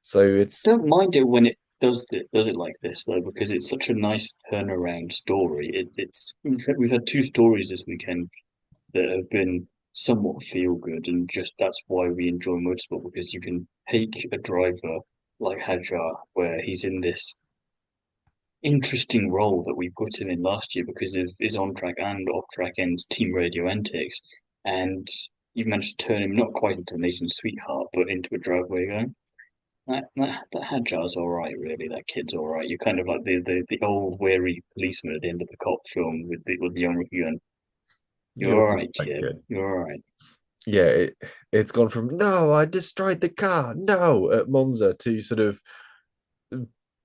So it's Don't mind it when it does it like this though, because it's such a nice turnaround story. It's we've had two stories this weekend that have been somewhat feel good, and just that's why we enjoy motorsport because you can take a driver like Hadjar, where he's in this interesting role that we put him in last year because of his on track and off track and team radio antics, and you've managed to turn him not quite into a nation's sweetheart, but into a driver where you're going. That Hadjar's all right, really. That kid's all right. You're kind of like the old wary policeman at the end of the cop film with the young rookie gun. You're you're all right, quite kid. good. You're all right. Yeah, it's gone from no, I destroyed the car, no, at Monza to sort of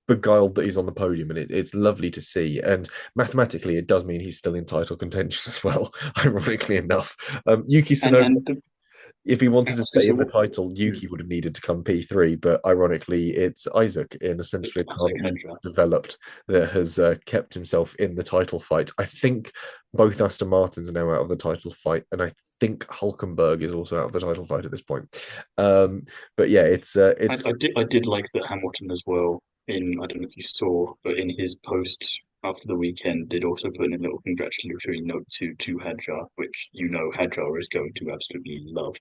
beguiled that he's on the podium, and it's lovely to see. And mathematically, it does mean he's still in title contention as well, ironically enough. Yuki And Tsunoda, and If he wanted to So, stay so in the what? title, Hmm, Yuki would have needed to come P3, but ironically, it's Isaac in essentially a car Isack that Yuki's Hadjar. developed that has kept himself in the title fight. I think both Aston Martins are now out of the title fight, and I think Hulkenberg is also out of the title fight at this point. Um, but yeah, it's I did like that Hamilton as well. I don't know if you saw, but in his post after the weekend, did also put in a little congratulatory note to Hadjar, which Hadjar is going to absolutely love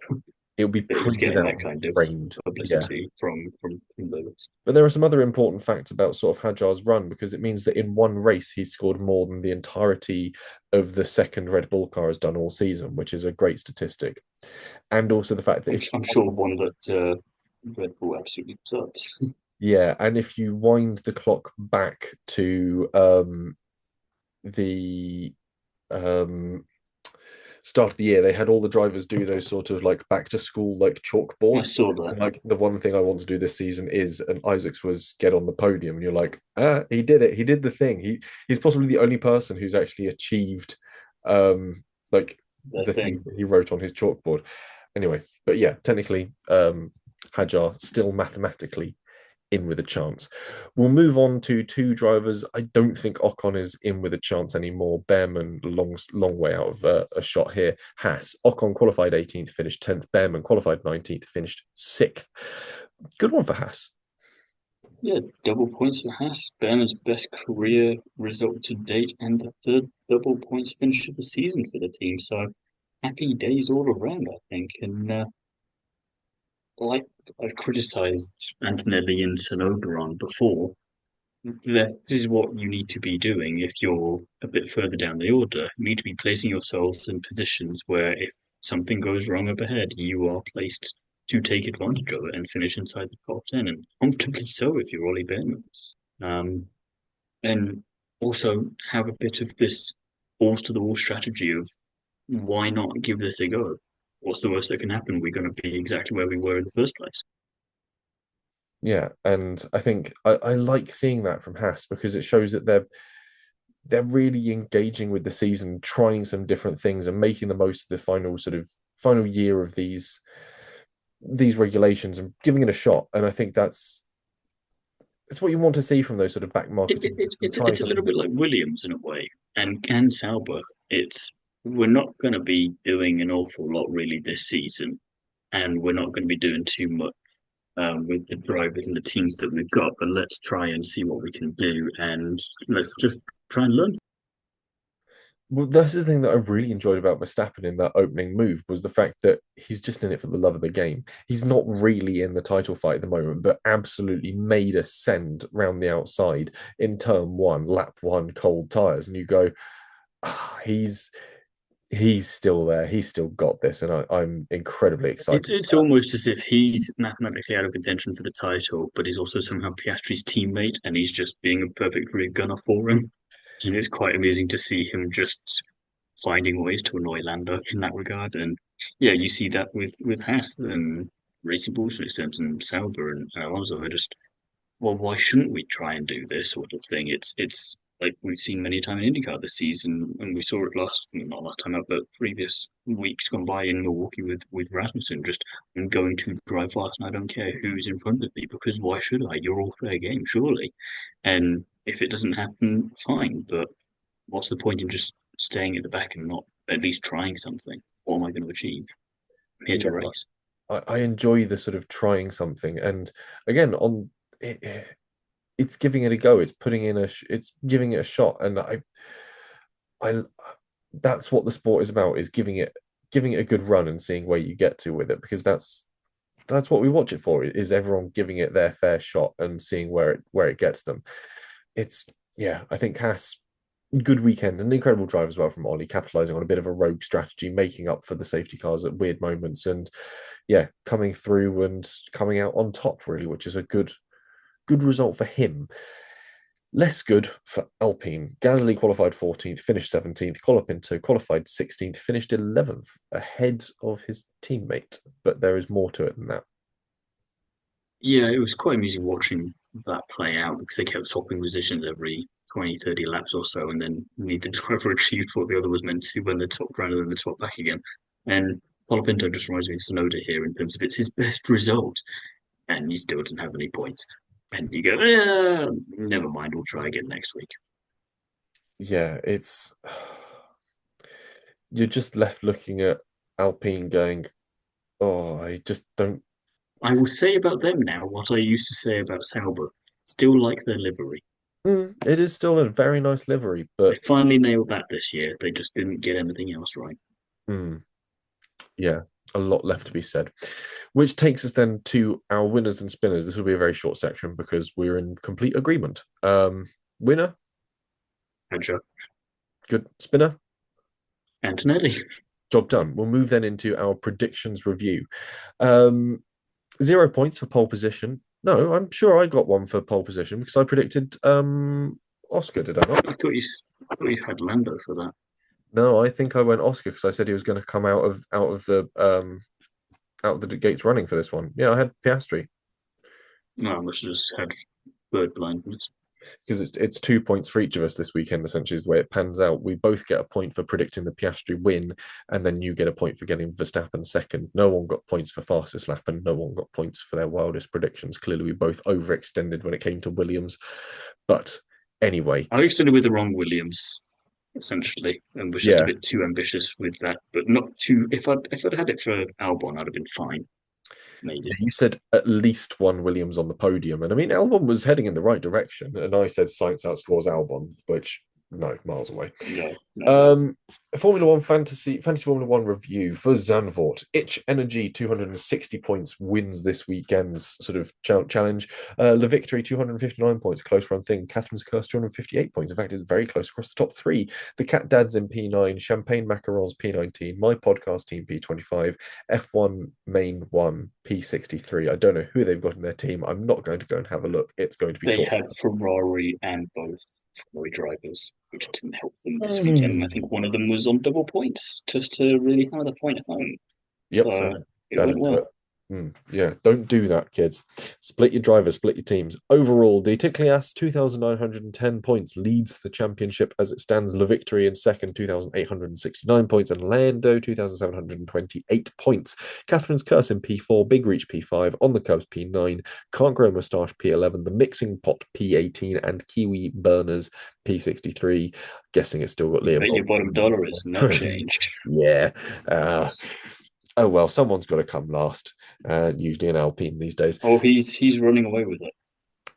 it'll be that he's printed getting out that and kind of framed. Yeah. publicity from Lewis. But there are some other important facts about sort of Hadjar's run because it means that in one race he's scored more than the entirety of the second Red Bull car has done all season, which is a great statistic. And also the fact that I'm, if I'm you sure one that Red Bull absolutely deserves. yeah, and if you wind the clock back to the um start of the year, they had all the drivers do those sort of like back to school like I chalkboards. saw that. And like the one thing I want to do this season is, and Isaac's was get on the podium, and you're like, he did it. He did the thing. He's possibly the only person who's actually achieved like The the thing thing. that he wrote on his chalkboard. Anyway, but yeah, technically, Hadjar still mathematically in with a chance. We'll move on to two drivers. I don't think Ocon is in with a chance anymore. Behrman, long way out of a shot here. Haas, Ocon qualified 18th, finished 10th. Behrman qualified 19th, finished 6th. Good one for Haas. Yeah, double points for Haas, Behrman's best career result to date, and the third double points finish of the season for the team. So happy days all around, I think. And like I've criticised Antonelli and Sauber on before, this is what you need to be doing if you're a bit further down the order. You need to be placing yourselves in positions where if something goes wrong up ahead, you are placed to take advantage of it and finish inside the top 10, and comfortably so if you're Ollie Behrman. Um, and also have a bit of this balls to the wall strategy of why not give this a go? What's the worst that can happen? We're going to be exactly where we were in the first place. Yeah, and I think I like seeing that from Haas because it shows that they're really engaging with the season, trying some different things and making the most of the final year of these regulations and giving it a shot. And I think that's what you want to see from those sort of back It, it, marketing it's and it's trying it's a little something bit like different. Williams in a way, and Sauber. It's we're not going to be doing an awful lot really this season, and we're not going to be doing too much with the drivers and the teams that we've got. But let's try and see what we can do, and let's just try and learn. Well, that's the thing that I really enjoyed about Verstappen in that opening move was the fact that he's just in it for the love of the game. He's not really in the title fight at the moment, but absolutely made a send round the outside in turn one, lap one, cold tires, and you go, he's still there. He's still got this, and I'm incredibly It's excited it's for that. almost as if he's mathematically out of contention for the title, but he's also somehow Piastri's teammate, and he's just being a perfect rear gunner for him. And it's quite amusing to see him just finding ways to annoy Lando in that regard. And yeah, you see that with Haas and Racing Bulls to an extent, and Sauber and Alonso. Are just well, why shouldn't we try and do this sort of thing? It's like we've seen many times in IndyCar this season, and we saw it not last time out, but previous weeks gone by in Milwaukee with Rasmussen. Just I'm going to drive fast, and I don't care who's in front of me because why should I? You're all fair game, surely. And if it doesn't happen, fine. But what's the point in just staying at the back and not at least trying something? What am I going to achieve? I'm here to Yeah, race. I enjoy the sort of trying something, and again, on it's giving it a go. It's putting in it's giving it a shot, and I that's what the sport is about: is giving it a good run and seeing where you get to with it, because that's what we watch it for. Is everyone giving it their fair shot and seeing where it gets them? It's yeah, I think Haas good weekend, an incredible drive as well from Ollie, capitalizing on a bit of a rogue strategy, making up for the safety cars at weird moments, and yeah, coming through and coming out on top really, which is a good result for him. Less good for Alpine. Gasly qualified 14th, finished 17th. Colapinto qualified 16th, finished 11th, ahead of his teammate. But there is more to it than that. Yeah, it was quite amusing watching that play out because they kept swapping positions every 20, 30 laps or so, and then neither driver achieved what the other was meant to when they swapped around and then they swapped back again. And Colapinto just reminds me of Sonoda here in terms of it's his best result, and he still doesn't have any points. And you go, never mind, we'll try again next week. Yeah, you're just left looking at Alpine going, oh, I just don't. I will say about them now what I used to say about Sauber. Still like their livery. It is still a very nice livery, They but finally nailed that this year. They just didn't get anything else right. mm, yeah, a lot left to be said. Which takes us then to our winners and spinners. This will be a very short section because we're in complete agreement. Winner, Hadjar. good spinner, Antonelli. job done. We'll move then into our predictions review. 0 points for pole position. No, I'm sure I got one for pole position because I predicted Oscar, did I not? I thought you had Lando for that. No, I think I went Oscar because I said he was going to come out of the gates running for this one. Yeah, I had Piastri No, I must have just had bird blindness. because it's 2 points for each of us this weekend. Essentially, is the way it pans out. We both get a point for predicting the Piastri win, and then you get a point for getting Verstappen second. No one got points for fastest lap, and no one got points for their wildest predictions. Clearly, we both overextended when it came to Williams, but anyway, I extended with the wrong Williams, essentially, and was just a bit too ambitious with that, but not too. If I'd had it for Albon, I'd have been fine. Maybe. You said at least one Williams on the podium, and I mean Albon was heading in the right direction, and I said Sainz outscores Albon, which no, miles away. No. Formula One fantasy Formula One review for Zandvoort. Itch Energy 260 points wins this weekend's sort of challenge. La Victory 259 points, close run thing. Catherine's Curse 258 points. In fact, it's very close across the top three. The Cat Dads in P9, Champagne Macarons P19, My Podcast Team P25, F1 Main 1 P63. I don't know who they've got in their team. I'm not going to go and have a look. It's going to be. They had Ferrari and both Ferrari drivers, which didn't help them this weekend. I think one of them was on double points just to really hammer the point home. Yep, so it went well. Yeah, don't do that, kids. Split your drivers, split your teams. Overall, the Tiklias 2,910 points leads the championship as it stands. La Victory in second, 2,869 points, and Lando 2,728 points. Catherine's Curse in P4, Big Reach P5, On the Curbs P9, Can't Grow Moustache P11, The Mixing Pot P18, and Kiwi Burners P63. Guessing it's still got Liam. Your bottom dollar is not changed. Yeah. Oh well, someone's got to come last. Usually an Alpine these days. Oh, he's running away with it.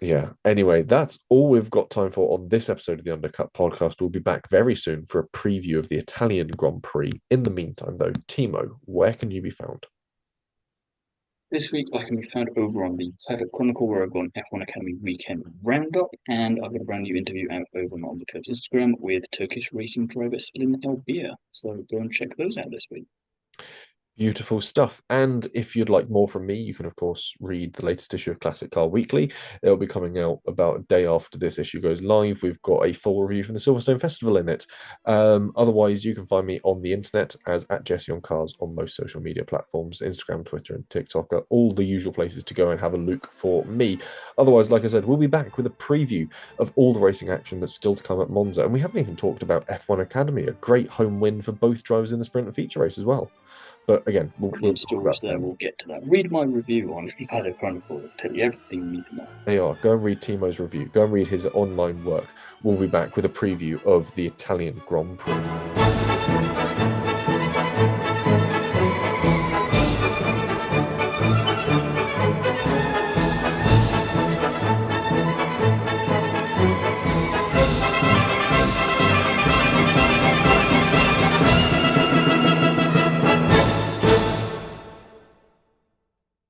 Yeah. Anyway, that's all we've got time for on this episode of the Undercut Podcast. We'll be back very soon for a preview of the Italian Grand Prix. In the meantime, though, Thiemo, where can you be found? This week, I can be found over on the Paddock Chronicle, where I've got an F1 Academy weekend roundup, and I've got a brand new interview out over on the Curbs Instagram with Turkish racing driver Selin Elbir. So go and check those out this week. Beautiful stuff. And if you'd like more from me, you can, of course, read the latest issue of Classic Car Weekly. It'll be coming out about a day after this issue goes live. We've got a full review from the Silverstone Festival in it. Otherwise, you can find me on the internet as at Jesse on Cars on most social media platforms. Instagram, Twitter, and TikTok are all the usual places to go and have a look for me. Otherwise, like I said, we'll be back with a preview of all the racing action that's still to come at Monza. And we haven't even talked about F1 Academy, a great home win for both drivers in the sprint and feature race as well. But again, we'll stories there. We'll get to that. Read my review on Paddock Chronicle. It'll tell you everything you need to know. They are. Go and read Thiemo's review. Go and read his online work. We'll be back with a preview of the Italian Grand Prix.